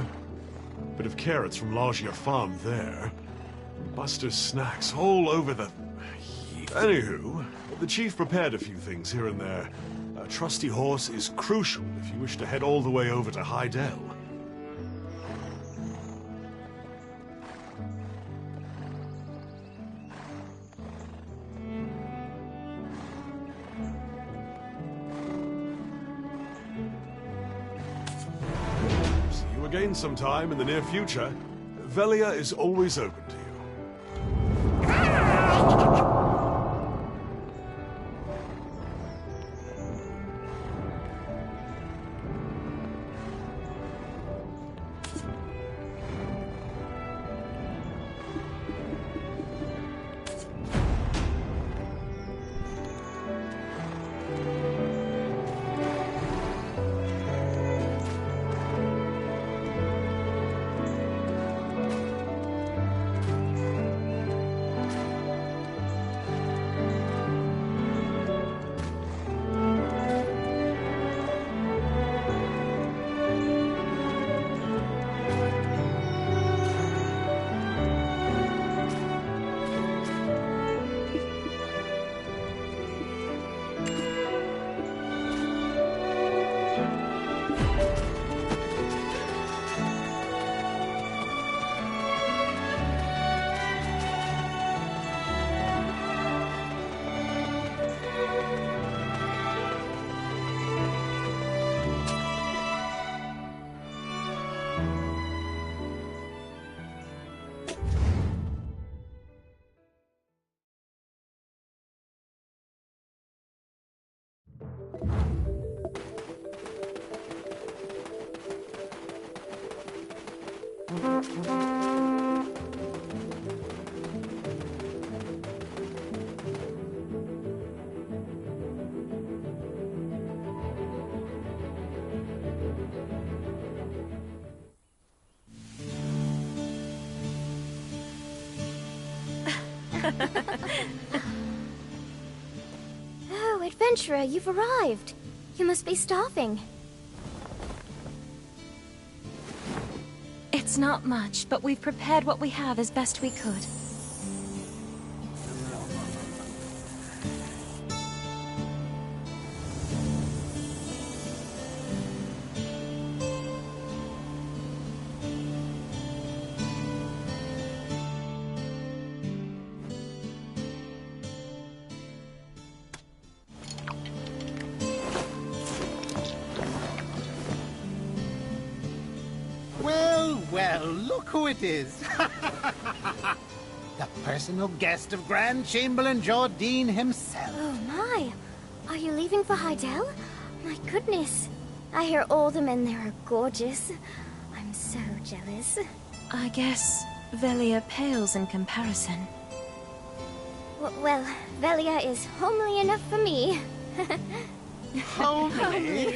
Bit of carrots from Largia Farm there. Buster's snacks all over the... Anywho, the chief prepared a few things here and there. A trusty horse is crucial if you wish to head all the way over to Hydael. Again sometime in the near future. Velia is always open to you. Oh, adventurer, you've arrived. You must be starving. It's not much, but we've prepared what we have as best we could. well, look who it is. The personal guest of Grand Chamberlain Jardine himself. Oh my! Are you leaving for Heidel? My goodness. I hear all the men there are gorgeous. I'm so jealous. I guess Velia pales in comparison. Well, Velia is homely enough for me. Homely?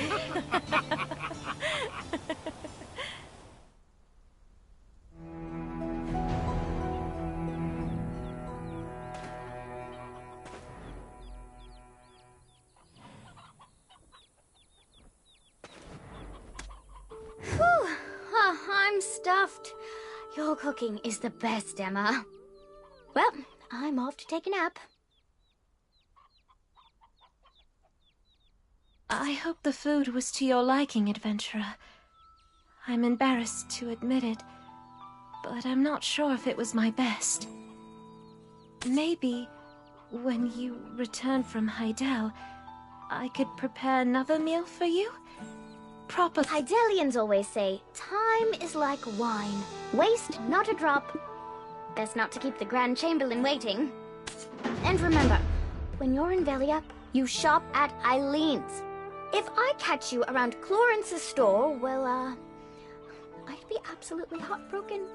Whew. Oh, I'm stuffed. Your cooking is the best, Emma. Well, I'm off to take a nap. I hope the food was to your liking, adventurer. I'm embarrassed to admit it, but I'm not sure if it was my best. Maybe, when you return from Heidel, I could prepare another meal for you? Proper. Heidelians always say, time is like wine. Waste not a drop. Best not to keep the Grand Chamberlain waiting. And remember, when you're in Velia, you shop at Eileen's. If I catch you around Clarence's store, well, I'd be absolutely heartbroken.